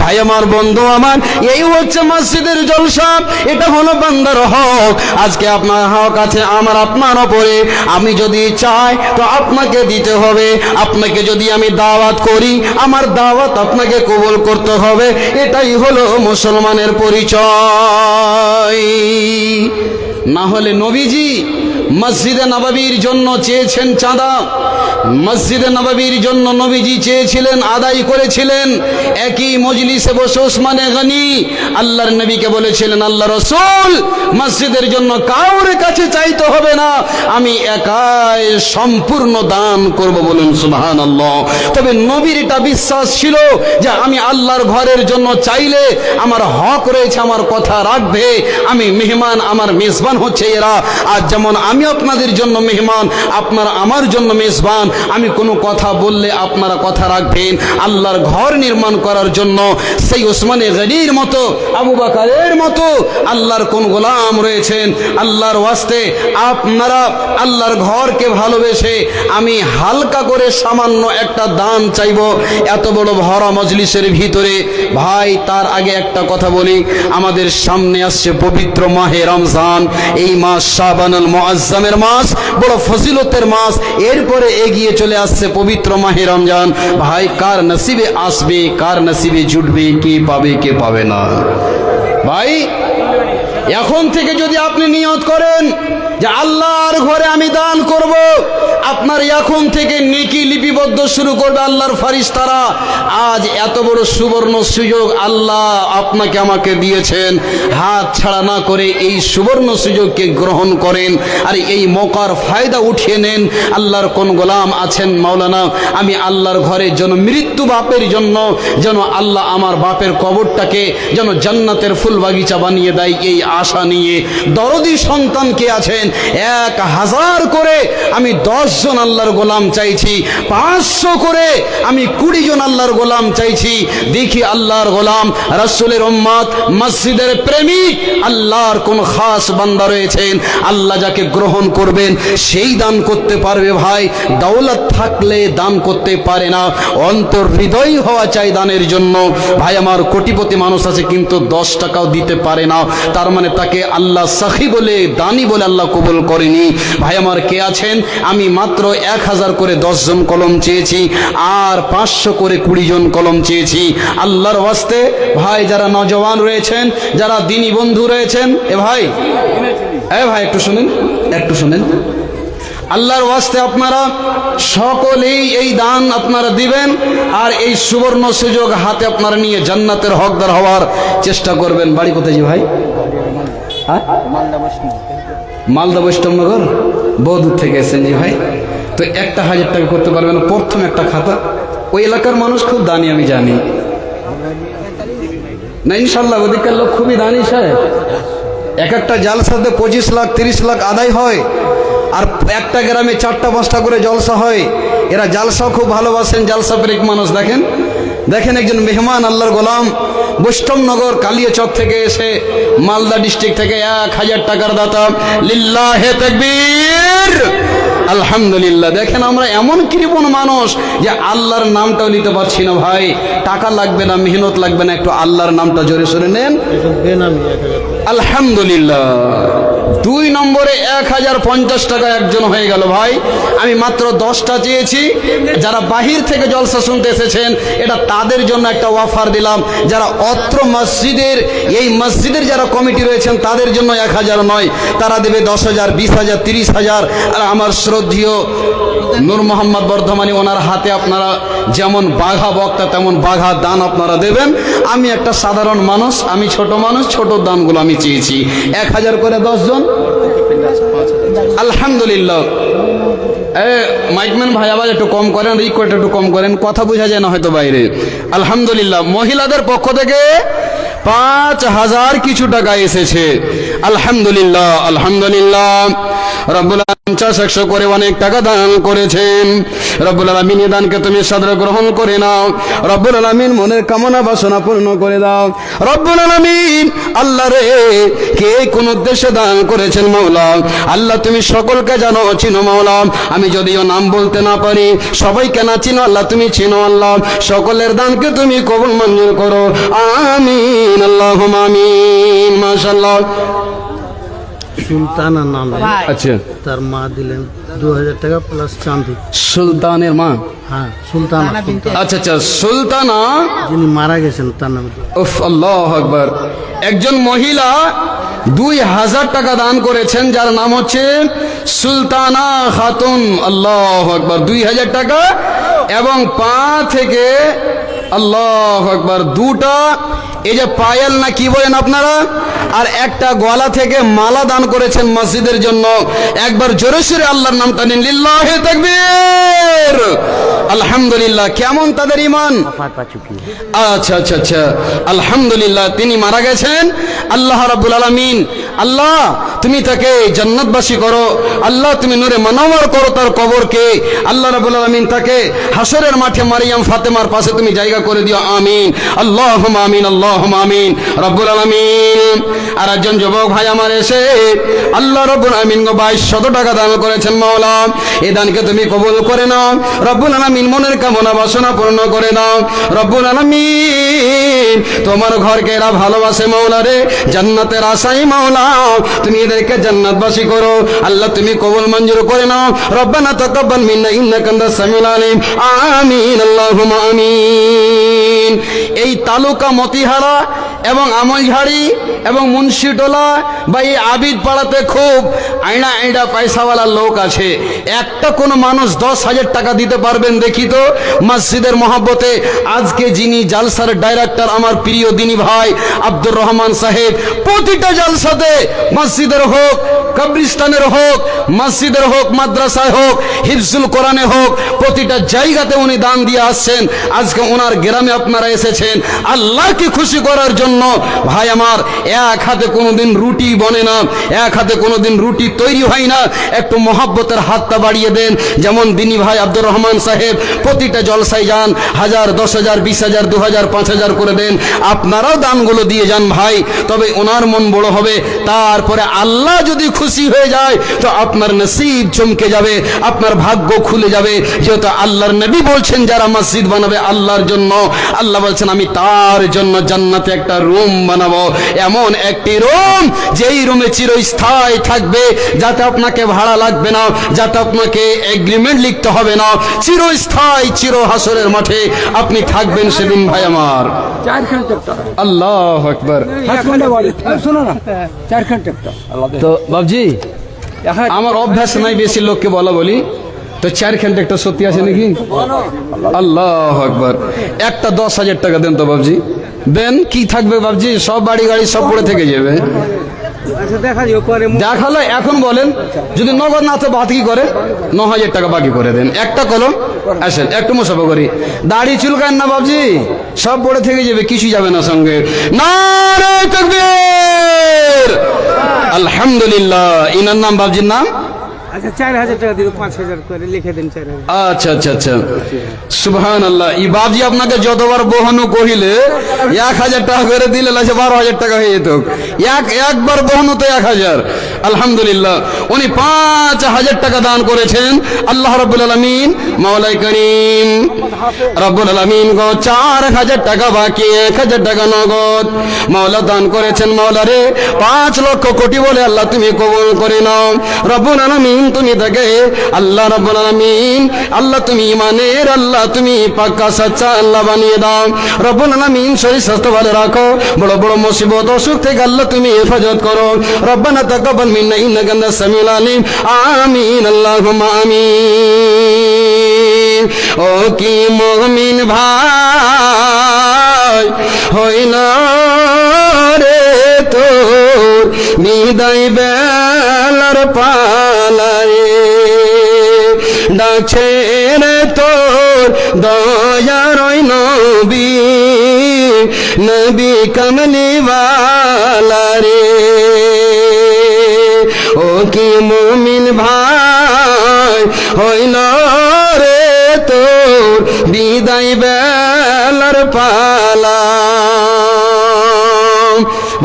ভাই আমার, বন্ধু আমার, এই হচ্ছে মসজিদের জলসা, এটা হলো বান্দার হক। আজকে আপনার হক আছে আমার আপনার ওপরে, আমি যদি চাই তো আপনাকে দিতে হবে, আপনাকে যদি আমি দাওয়াত করি, আমার দাওয়াত আপনাকে কবুল করতে হবে। এটাই হলো মুসলমানের পরিচয়। না হলে নবীজি মসজিদে নববীর জন্য চেয়েছেন চাঁদা, মসজিদে নববীর জন্য নবীজি চেয়েছিলেন, আদায় করেছিলেন। একই মজলিসে বসে ওসমানে গনি আল্লাহর নবীকে বলেছিলেন, আল্লাহ রাসূল, মসজিদের জন্য কাউর কাছে চাইতে হবে না, আমি একাই সম্পূর্ণ দান করব। বলুন সুবহানাল্লাহ। তবে নবীর এটা বিশ্বাস ছিল যে আমি আল্লাহর ঘরের জন্য চাইলে আমার হক রয়েছে, আমার কথা রাখবে, আমি মেহমান, আমার মেজবান হচ্ছে এরা। আজ যেমন আমি আপনাদের জন্য মেহমান, আপনারা আমার জন্য মেজবান, আমি কোনো কথা বললে আপনারা কথা রাখবেন। আল্লাহর ঘর নির্মাণ করার জন্য সেই ওসমানে গনির মতো, আবু বকরের মতো আল্লাহর কোন গোলাম রয়েছেন, আল্লাহর ওয়াস্তে আপনারা আল্লাহর ঘরকে ভালোবেসে আমি হালকা করে সামান্য একটা দান চাইব এত বড় ভরা মজলিসের ভিতরে। ভাই, তার আগে একটা কথা বলি, আমাদের সামনে আসছে পবিত্র মাহে রমজান, এই মাস শাবানুল মুআজ্জাম মুআজ্জামের মাস, বড় ফজিলতের মাস। এরপরে এগিয়ে চলে আসছে পবিত্র মাহে রমজান। ভাই, কার নসিবে আসবে, কার নসিবে জুটবে, কে পাবে কে পাবে না? ভাই, এখন থেকে যদি আপনি নিয়ত করেন যে আল্লাহর ঘরে আমি দান করব, আপনার এখন থেকে নেকি লিপিবদ্ধ শুরু করবে আল্লাহর ফারিস্তারা। আজ এত বড় সুবর্ণ সুযোগ আল্লাহ আপনাকে আমাকে দিয়েছেন, হাত ছাড়া না করে এই সুবর্ণ সুযোগকে গ্রহণ করেন আর এই মৌকার ফায়দা উঠিয়ে নেন। আল্লাহর কোন গোলাম আছেন মাওলানা, আমি আল্লাহর ঘরের জন্য, মৃত্যু বাপের জন্য যেন আল্লাহ আমার বাপের কবরটাকে যেন জান্নাতের ফুল বাগিচা বানিয়ে দেয়, এই আশা নিয়ে দরদি সন্তান কে আছেন? 1000 করে আমি 10 জন আল্লাহর গোলাম চাইছি, 500 করে আমি 20 জন আল্লাহর গোলাম চাইছি। দেখি আল্লাহর গোলাম, রাসূলের উম্মত, মসজিদের প্রেমিক, আল্লাহর কোন খাস বান্দা রয়েছেন, আল্লাহ যাকে গ্রহণ করবেন সেই দান করতে পারবে। ভাই, দৌলত থাকলে দান করতে পারে না, অন্তর হৃদয় হওয়া চাই দানের জন্য। ভাই আমার, কোটিপতি মানুষ আছে কিন্তু 10 টাকাও দিতে পারে না, তার মানে তাকে আল্লাহ সাখী বলে, দানি বলে আল্লাহ কবুল করেনি। ভাই আমার, কে আছেন? আমি মাত্র 1000 করে 10 জন কলম চেয়েছি আর 500 করে 20 জন কলম চেয়েছি আল্লাহর ওয়াস্তে। ভাই, যারা নওজওয়ান রয়েছেন, যারা দিনী বন্ধু রয়েছেন, এ ভাই একটু শুনেন, একটু শুনেন। আল্লাহর ওয়াস্তে আপনারা সকলেই এই দান আপনারা দিবেন আর এই সুবর্ণ সুযোগ হাতে আপনারা নিয়ে জান্নাতের হকদার হওয়ার চেষ্টা করবেন। বাড়ি কোথায় জি ভাই? হ্যাঁ, মালদা বৈষ্ণবনগর, বহু দূর থেকে এসেছেন জি ভাই। তো 1000 টাকা করতে পারবেন, প্রথম একটা খাতা। ওই এলাকার মানুষ খুব দানি, আমি জানি না, ইনশাল্লাহ ওদিককার লোক খুবই দানি সাহেব। এক একটা জালসাতে 25 লাখ 30 লাখ আদায় হয়, আর একটা গ্রামে 4টা-5টা করে জলসা হয়। এরা জালসা খুব ভালোবাসেন, জালসা প্রেমিক মানুষ। দেখেন দেখেন, একজন মেহমান আল্লাহর গোলাম বৈষ্ণবনগর কালিয়াচক থেকে এসে, মালদা ডিস্ট্রিক্ট থেকে 1000 টাকার দাতা। লিল্লাহে তাকবীর, আলহামদুলিল্লাহ। দেখেন, আমরা এমন কৃপণ মানুষ যে আল্লাহর নামটাও নিতে পারছি না। ভাই, টাকা লাগবে না, মেহনত লাগবে না, একটু আল্লাহর নামটা জোরে সরে নেন। আলহামদুলিল্লাহ। 2 নম্বরে 1050 টাকা একজন হয়ে গেল। ভাই, আমি মাত্র 10টা চেয়েছি। যারা বাহির থেকে জলসা শুনতে এসেছেন, এটা তাদের জন্য একটা অফার দিলাম। যারা অত্র মসজিদের, এই মসজিদের যারা কমিটি রয়েছেন, তাদের জন্য 1000 নয়, তারা দেবে 10,000, 20,000, 30,000। আর আমার শ্রদ্ধেয় নূর মোহাম্মদ বর্ধমানী, ওনার হাতে আপনারা যেমন বাঘা বক্তা তেমন বাঘা দান আপনারা দেবেন। আমি একটা সাধারণ মানুষ, আমি ছোট মানুষ, ছোট দানগুলো আমি চেয়েছি। 1000 করে 10 জন। আলহামদুলিল্লাহ। মাইকম্যান ভাই, আবার একটু কম করেন, রিকোয়েস্ট একটু কম করেন, কথা বোঝা যায় না হয়তো বাইরে। আলহামদুলিল্লাহ। মহিলাদের পক্ষ থেকে 5000 কিছু টাকা এসেছে। আলহামদুলিল্লাহ, আলহামদুলিল্লাহ। রব্বুল আলামিন 50-100 করে অনেক টাকা দান করেছেন। রব্বুল আলামিন এই দানকে তুমি সাদরে গ্রহণ করে নাও। রব্বুল আলামিন মনের কামনা বাসনা পূর্ণ করে দাও। রব্বুল আলামিন, আল্লাহ রে, কে কোন উদ্দেশ্যে দান করেছেন মাওলা, আল্লাহ তুমি সকলকে জানো, চিনো মাওলা। আমি যদিও নাম বলতে না পারি, সবাইকে না চিনো, আল্লাহ তুমি চিনো। আল্লাহ, সকলের দানকে তুমি কবুল মঞ্জুর করো, আমিন, আল্লাহুম্মা আমিন। মাশাআল্লাহ। সুলতানা নামে, আচ্ছা, তার মা দিলেন 2000 টাকা প্লাস চাঁদি। সুলতানের মা? হ্যাঁ, সুলতানা। আচ্ছা আচ্ছা, সুলতানা যিনি মারা গেছেন তার নামে। উফ, আল্লাহু আকবার। একজন মহিলা 2000 টাকা দান করেছেন, যার নাম হচ্ছে সুলতানা খাতুন। আল্লাহু আকবার। 2000 টাকা এবং পা থেকে, আল্লাহু আকবার, 2টা এই যে পায়েল না কি বলেন আপনারা, আর একটা গলা থেকে মালা দান করেছেন মসজিদের জন্য। একবার জোরে সোরে আল্লাহর নামটা নিন, লিল্লাহি তাকবীর। আলহামদুলিল্লাহ। কেমন তাদের ঈমান? আচ্ছা আচ্ছা আচ্ছা, আলহামদুলিল্লাহ। তিনি মারা গেছেন। আল্লাহ রাব্বুল আলামিন, আল্লাহ তুমি তাকে জান্নাতবাসী করো, আল্লাহ তুমি নূরে মুনাওয়ার করো তার কবরকে। আল্লাহ রাব্বুল আলামিন তাকে হাসরের মাঠে মারিয়াম ফাতেমার পাশে তুমি জায়গা করে দিও, আমিন, আল্লাহুম্মা আমিন, আল্লাহুম্মা আমিন। রব্বুল আলামিন। আর একজন যুবক ভাই আমার এসে আল্লাহ রাব্বুল আলামিন 2200 টাকা দান করেছেন। মাওলা, এই দানকে তুমি কবুল করে নাও। রব্বুল আলামিন আলামিন মনের কামনা বাসনা পূর্ণ করে দাও রব্বুল আলামিন। তোমার ঘরকে এরা ভালোবাসে মাওলা রে, জান্নাতের আশাই মাওলা, তুমি এদেরকে জান্নাতবাসী করো আল্লাহ, তুমি কবুল মঞ্জুর করে নাও। রব্বানা তাকাব্বাল মিন্না ইন্নাকা আনতাস সামিউল আলিম। আমিন আল্লাহুম্মা আমিন। এই তালুকা মতিহারা এবং আমলঝাড়ি এবং মুন্সিটোলা বা এই আবিদ পাড়াতে খুব আইনা আইনা পয়সাওয়ালা লোক আছে। একটা কোনো মানুষ 10,000 টাকা দিতে পারবেন দেখি তো মসজিদের মহব্বতে? আজকে যিনি জালসার ডাইরেক্টর আমার প্রিয় দিনী ভাই আব্দুর রহমান সাহেব, প্রতিটা জালসাতে মসজিদের হোক, কবরিস্তানের হোক, মসজিদের হোক, মাদ্রাসায় হোক, হিফজুল কোরআনে হোক, প্রতিটা জায়গাতে উনি দান দিয়ে আসছেন। আজকে ওনার গ্রামে আপনারা এসেছেন আল্লাহকে খুশি করার জন্য। ভাই আমার, এক হাতে কোনোদিন রুটি বনে না, এক হাতে কোনোদিন রুটি তৈরি হয় না। একটু মহব্বতের হাতটা বাড়িয়ে দেন। যেমন দিনী ভাই আব্দুর রহমান সাহেব প্রতিটা জলসায় যান, 1000, 10,000, 20,000, 2,000, 5,000 করে দেন। আপনারাও দানগুলো দিয়ে যান ভাই, তবে ওনার মন বড় হবে। তারপরে আল্লাহ যদি খুশি হয়ে যায় তো আপনার নসিব চমকে যাবে, আপনার ভাগ্য খুলে যাবে। যেহেতু আল্লাহর নবী বলছেন যারা মসজিদ বানাবে আল্লাহর জন্য, আল্লাহ বলছেন আমি তার জন্য জান্নাতে একটা রুম বানাবো, এমন একটি রুম যেই রুমে চিরস্থায়ী থাকবে, যাতে আপনাকে ভাড়া লাগবে না, যাতে আপনাকে এগ্রিমেন্ট লিখতে হবে না, চিরস্থায়ী চির হাসরের মাঠে আপনি থাকবেন সেদিন। ভাই আমার, 4 ঘন্টা আল্লাহু আকবার। শোনো না, 4 ঘন্টা তো বাবজি আমার অভ্যাস নাই বেশি লোককে বলা বলি, তো 4 ঘন্টা একটা সত্যি আছে নাকি? আল্লাহু আকবার। একটা 10,000 টাকা দেন তো বাবজি, দেন। কি থাকবে বাবজি? সব বাড়ি গাড়ি সব পড়ে থেকে যাবে। দেখালো এখন বলেন, যদি নগদ না তো বাদ কি করে? 9,000 টাকা বাকি করে দেন। একটা কলম আসেন, একটু মুসাফা করি। দাড়ি চুলকান না বাবজি, সব পড়ে থেকে যাবে, কিছু যাবে না সঙ্গে। নারে তাকবীর, আলহামদুলিল্লাহ। ইনার নাম বাবজির নাম? আচ্ছা 4,000 টাকা দিব, 5,000 করে লিখে দেন 4,000। আচ্ছা আচ্ছা আচ্ছা, সুবহানাল্লাহ। ই বাবজি আপনাকে যতবার বহনু কহিলে 1,000 টাকা করে দিলে 12,000 টাকা হয়ে যেত। একবার বহনু তো 1,000। আলহামদুলিল্লাহ, উনি 5,000 টাকা দান করেছেন। আল্লাহ রাব্বুল আলামিন মাওলাই করিম রাব্বুল আলামিন গো 4,000 টাকা বাকি, 1,000 টাকা নগদ মাওলা দান করেছেন। মাওলা রে 5 লক্ষ কোটি বলে আল্লাহ তুমি কবুল করে নাও। রব্বুল আলামিন তুমি থাকে আল্লাহ রাব্বুল আলামিন, আল্লাহ তুমি ইমানের আল্লাহ, তুমি পাক্কা সচ্চা আল্লাহ বানিয়ে দাও। রব্বুল আলামিন শরীর স্বাস্থ্য ভালো রাখো, বড় বড় মুসিবত অসুখ থেকে আল্লাহ তুমি হেফাজত করো। রব্বানা তাকাব্বাল মিন্না ইন্নাকা আনতাস সামিউল আলিম। আমিন আল্লাহুম্মা আমিন। ও কি মুমিন ভাই হইল রে তোর বিদায় বেলার পালায়, ডাকছে রে তোর দয়ার নবী, নবী কমলিওয়ালা রে। ও কি মুমিন ভাই হইল রে তোর বিদায় বেলার পালা।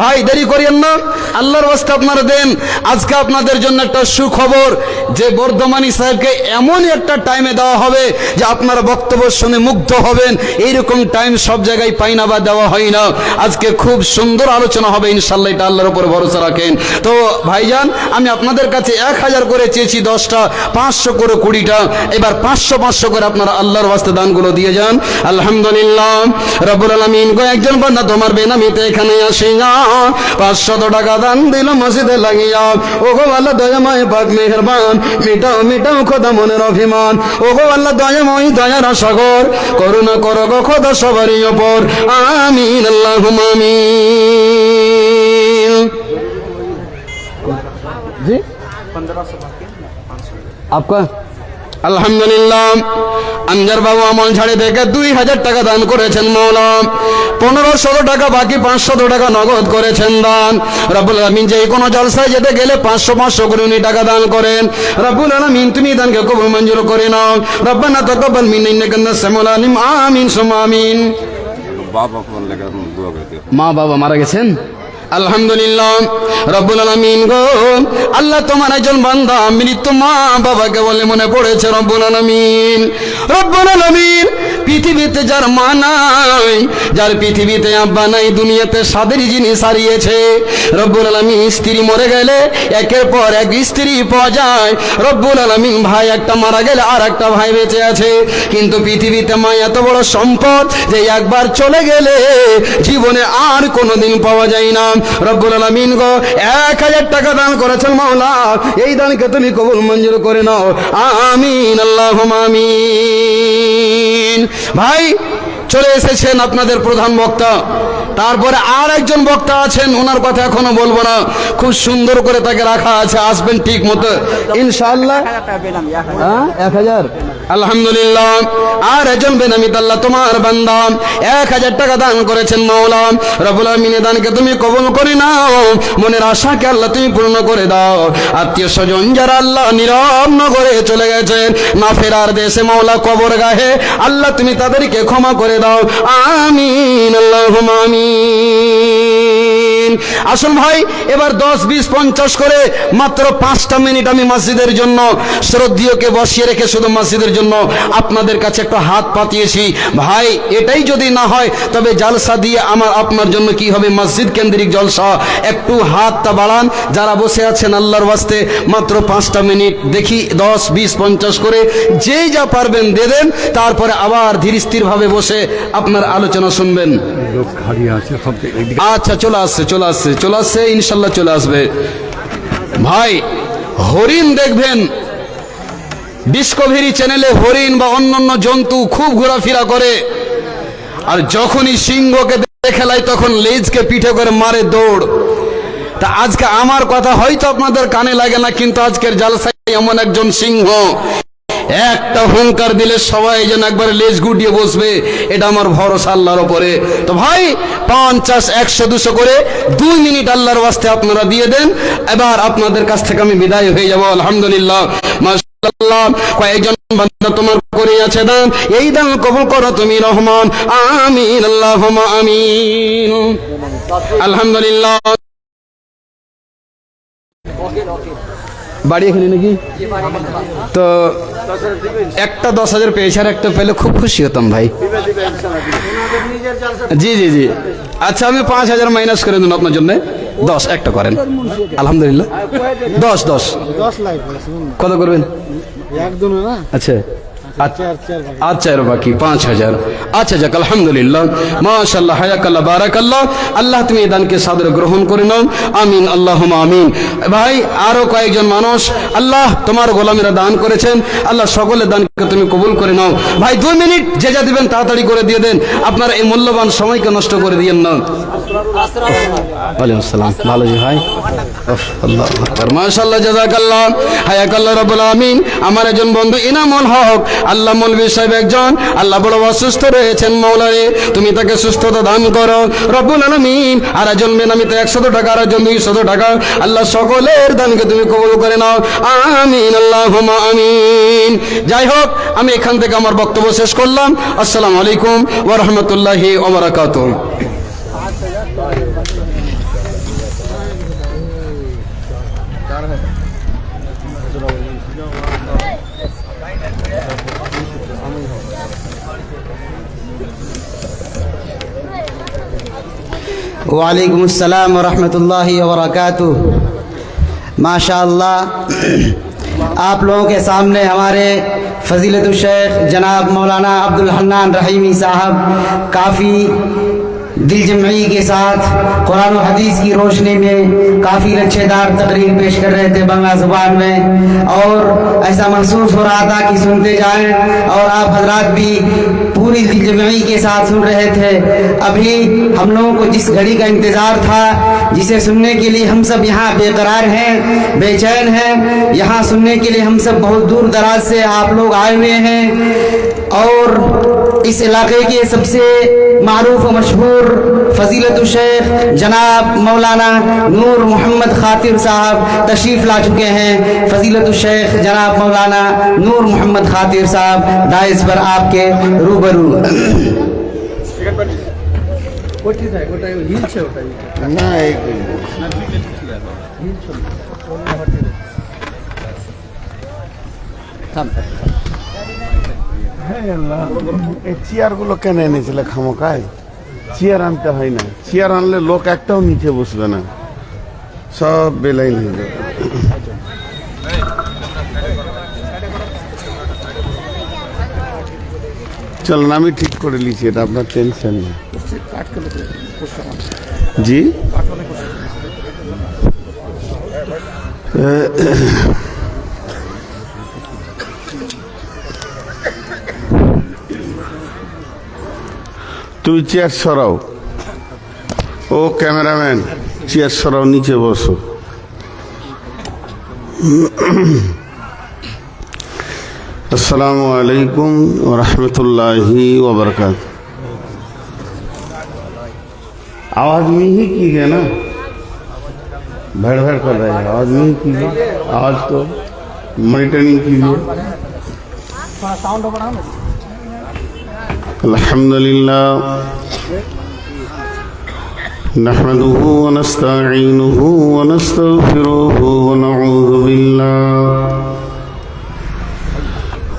ভাই দেরি করিয়েন না, আল্লাহর ওয়াস্তে আপনারা দেন। আজকে আপনাদের জন্য একটা সুখবর যে বর্ধমানী সাহেবকে এমন একটা টাইমে দেওয়া হবে যে আপনারা বক্তব্য শুনে মুগ্ধ হবেন। এইরকম টাইম সব জায়গায় পাই না বা দেওয়া হয় না। আজকে খুব সুন্দর আলোচনা হবে ইনশাল্লাহ, এটা আল্লাহর উপর ভরসা রাখেন। তো ভাইজান, আমি আপনাদের কাছে 1,000 করে চেয়েছি 10টা, 500 করে 20টা। এবার 500 করে আপনারা আল্লাহর ওয়াস্তে দানগুলো দিয়ে যান। আলহামদুলিল্লাহ রব্বুল আলামিন গো, একজন বান্দা তোমার বেনামিতে এখানে আসিয়া 500 টাকা দান দিল মসজিদে লাগিয়া। ও গো আল্লাহ দয়াময় পাক মেহেরবান, মিটাও মিটাও খোদা মনের অভিমান। ও গো আল্লাহ দয়াময় দয়ার সাগর, করুণা করো গো খোদা সবারই ওপর। আমিন আল্লাহুম্মা আমিন। জি 1500 आपका আলহামদুলিল্লাহ। আনজার বাবু আমল ঝাড়ি থেকে 2,000 টাকা দান করেছেন মৌলা। 1,500 টাকা বাকি, 500 টাকা নগদ করেছেন দান। রব্বুল আলামিন যে কোনো জলসায় যেতে গেলে 500 করে উনি টাকা দান করেন। রব্বুল আলামিন তুমি দানকে কবুল মঞ্জুর করে নাও। রব্বানা তাকাব্বাল মিন্না ইন্নাকা আনতাস সামিউল আলিম। আমিন সুম্মা আমিন। মা বাবা মারা গেছেন? আলহামদুলিল্লাহ রব্বুল আলামিন গো, আল্লাহ তোমার একজন বান্দা মৃত মা বাবাকে বলে মনে পড়েছে রব্বুল আলামিন। রব্বুল আলামিন পৃথিবীতে যার মা নাই, যার পৃথিবীতে আব্বা নাই, দুনিয়াতে সাদের জিনিস হারিয়েছে রব্বুল আলামিন। স্ত্রী মরে গেলে একের পর এক স্ত্রী পাওয়া যায় রব্বুল আলামিন। ভাই একটা মারা গেলে আর একটা ভাই বেঁচে আছে, কিন্তু পৃথিবীতে মা এত বড় সম্পদ যে একবার চলে গেলে জীবনে আর কোনোদিন পাওয়া যায় না। রব্বুল আলামিন গো 1000 টাকা দান করেছেন মাওলা, এই দানকে তুমি কবুল মঞ্জুর করে নাও, আমিন আল্লাহুম্মা আমিন। ভাই চলে এসেছেন আপনাদের প্রধান বক্তা, তারপরে আর একজন বক্তা আছেন, ওনার কথা এখনো বলবো না, খুব সুন্দর করে তাকে রাখা আছে, আসবেন ঠিক মতো ইনশাআল্লাহ। 1000 আলহামদুলিল্লাহ। আর একজন বেনামিত আল্লাহ তোমার বান্দা 1000 টাকা দান করেছেন মাওলা, রব্বুল আলামিন দানকে তুমি কবুল করে নাও, মনের আশাকে আল্লাহ তুমি পূর্ণ করে দাও। আত্মীয় স্বজন যারা আল্লাহ নীরব নগরে চলে গেছেন না ফেরার দেশে মাওলা কবর গাহে, আল্লাহ তুমি তাদেরকে ক্ষমা করে দাও, আমিন আল্লাহুম্মা আমিন। আসুন ভাই এবার 10, 20, 50 করে মাত্র 5টা মিনিট আমি মসজিদের জন্য শ্রদ্ধেয়কে বসিয়ে রেখে শুধু মসজিদের জন্য আপনাদের কাছে একটু হাত পাতিয়েছি। ভাই এটাই যদি না হয় তবে জলসা দিয়ে আমার আপনার জন্য কি হবে? মসজিদ কেন্দ্রিক জলসা। একটু হাতটা বাড়ান যারা বসে আছেন আল্লাহর ওয়াস্তে, মাত্র 5টা মিনিট দেখি 10, 20, 50 করে যেই যা পারবেন দিয়ে দেন, তারপরে আবার ধীর স্থির ভাবে বসে আপনার আলোচনা শুনবেন। আচ্ছা চলে আসছে ইনশাল্লাহ চলে আসবে। ভাই হরিণ দেখবেন ডিসকভারি চ্যানেলে, হরিণ বা অন্যান্য জন্তু খুব ঘোরাফেরা করে, আর যখনই সিংহকে দেখে লাই তখন লেজকে পিঠে করে মারে দৌড়। তা আজকে আমার কথা হয়তো আপনাদের কানে লাগে না, কিন্তু আজকের জালসায় এমন একজন সিংহ, একটা হুঙ্কার দিলে সবাই যেন একবার লেজ গুটিয়ে বসবে, এটা আমার ভরসা আল্লাহর উপরে। তো ভাই 50, 100, 200 করে 2 মিনিট আল্লাহর ওয়াস্তে আপনারা দিয়ে দেন, এবার আপনাদের কাছ থেকে আমি বিদায় হয়ে যাব। আলহামদুলিল্লাহ মাশাআল্লাহ। কয়েকজন বান্দা তোমার করে আছে দান, এই দান কবুল করো তুমি রহমান, আমিন আল্লাহুম্মা আমিন। আলহামদুলিল্লাহ। বাড়ি এখানে নাকি? তো একটা 10,000 পেয়েছে, আর একটা পেলে খুব খুশি হতাম ভাই। জি জি জি আচ্ছা আমি 5,000 মাইনাস করে দিন আপনার জন্য, 10 একটা করেন। আলহামদুলিল্লাহ 10 কত করবেন? আচ্ছা আচ্ছা এর বাকি 5,000। আচ্ছা যাক আলহামদুলিল্লাহ মাশাআল্লাহ হায়াকাল্লাহ বারাকাল্লাহ। আল্লাহ তুমি এই দানকে সাদরে গ্রহণ করে নাও, আমিন আল্লাহুম্মা আমিন। ভাই আরো কয়েকজন মানুষ আল্লাহ তোমার গোলামীরা দান করেছেন, আল্লাহ সকলের দানকে তুমি কবুল করে নাও। ভাই 2 মিনিট যে যা দিবেন তাড়াতাড়ি করে দিয়ে দেন, আপনার এই মূল্যবান সময়কে নষ্ট করে দিয়েন না। ওয়ালাইকুম আসসালাম। ভালো জি ভাই, আল্লাহু আকবার মাশাআল্লাহ জাযাকাল্লাহ হায়াকাল্লাহ রাব্বুল আমিন। আমার একজন বন্ধু ইনামুল হক আল্লাহ মৌলভী সাহেব একজন, আল্লাহ বড় অসুস্থ রয়েছেন, মাওলা রে তুমি তাকে সুস্থতা দান করো রব্বুল আলামিন। আর একজন বেনামিতে 100 টাকা, আর একজন 200 টাকা, আল্লাহ সকলের দানকে তুমি কবুল করে নাও, আমিন আল্লাহুম্মা আমিন। যাই হোক আমি এখান থেকে আমার বক্তব্য শেষ করলাম। আসসালামু আলাইকুম ওয়া রাহমাতুল্লাহি ওয়া বারাকাতুহু। वालेकुम अस्सलाम वरहमतुल्लाहि वबरकातुह। माशाअल्लाह आप लोगों के सामने हमारे फजीलतुल शेख जनाब मौलाना अब्दुल हन्नान रहीमी साहब काफ़ी दिलजमई के साथ कुरान और हदीस की रोशनी में काफ़ी लच्छेदार तकरीर पेश कर रहे थे बांग्ला ज़ुबान में, और ऐसा महसूस हो रहा था कि सुनते जाएं, और आप हजरात भी पूरी दिलजमई के साथ सुन रहे थे। अभी हम लोगों को जिस घड़ी का इंतज़ार था, जिसे सुनने के लिए हम सब यहाँ बेकरार हैं, बेचैन हैं, यहाँ सुनने के लिए हम सब बहुत दूर दराज से आप लोग आए हुए हैं, और इस इलाके के सबसे मारूफ व मशहूर फजीलतुल शेख जनाब मौलाना नूर मोहम्मद खातिर साहब तशरीफ़ ला चुके हैं। फजीलतुल शेख जनाब मौलाना नूर मोहम्मद खातिर साहब दाइस पर आपके रूबरू। आलहामदुलिल्लाह, आर एकজন মানুষ আল্লাহ বড় অসুস্থ রয়েছেন, মাওলা রে তুমি তাকে সুস্থতা দান করো রব্বুল আলামিন। আর একজন বেনামিতে 100 টাকা, আর একজন 200 টাকা, আল্লাহ সকলের দানকে তুমি কবুল করে নাও, আমিন আল্লাহুম্মা আমিন। ভাই আরো কয়েকজন মানুষ আল্লাহ তোমার গোলামীরা দান করেছেন, আল্লাহ সকলের দানকে তুমি কবুল করে নাও, আমিন আল্লাহুম্মা আমিন। না এই এই চেয়ারগুলো কেন এনেছিলে খামোকায়? চেয়ার আনতে হয় না, চেয়ার আনলে লোক একটাও নিচে বসবে না, সব বেলাইন হয়ে যাবে। চলেন, আমি ঠিক করে নিচ্ছি, এটা আপনার টেনশন নেই। জি তুমি চেয়ার সরাও, ও ক্যামেরাম্যান চেয়ার সরাও, নিচে বসো। अस्सलामु अलैकुम व रहमतुल्लाहि व बरकातहू। आवाज में ही कीजिए ना, भड़ भड़ कर रहे हैं, आवाज में ही कीजिए, आवाज तो मॉनिटरिंग कीजिए। अल्हम्दुलिल्लाह नहमदुहु व नस्तईनुहु व नस्तगफिरुहु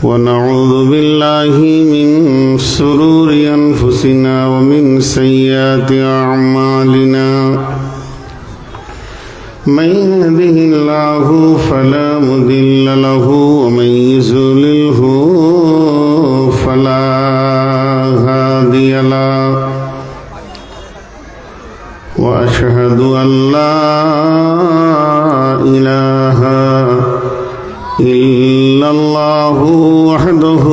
ونعوذ بالله من شرور أنفسنا ومن سيئات أعمالنا من يهده الله فلا مضل له ومن يضلله فلا هادي له وأشهد أن لا إله إلا الله وحده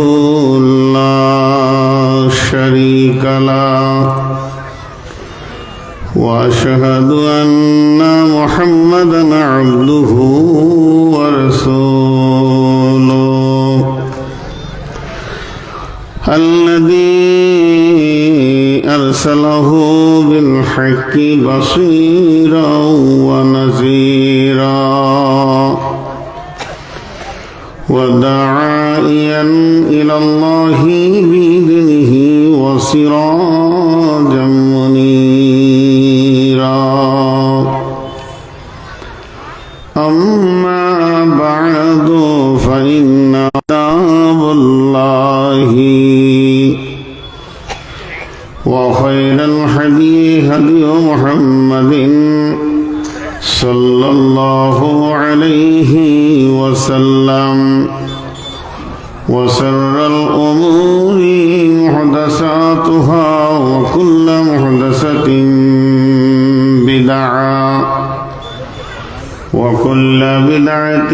لا شريك له وأشهد أن محمدا عبده ورسوله الذي أرسله بالحق بصيرا ونذيرا وداعيا إلى الله بإذنه وسراجا منيرا أما بعد فإن كتاب الله وخير الحديث هدي محمد صلى الله عليه وسلم وشر الأمور محدثاتها وكل محدثة بدعة وكل بدعة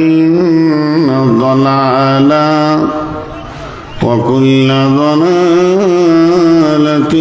ضلالة وكل ضلالة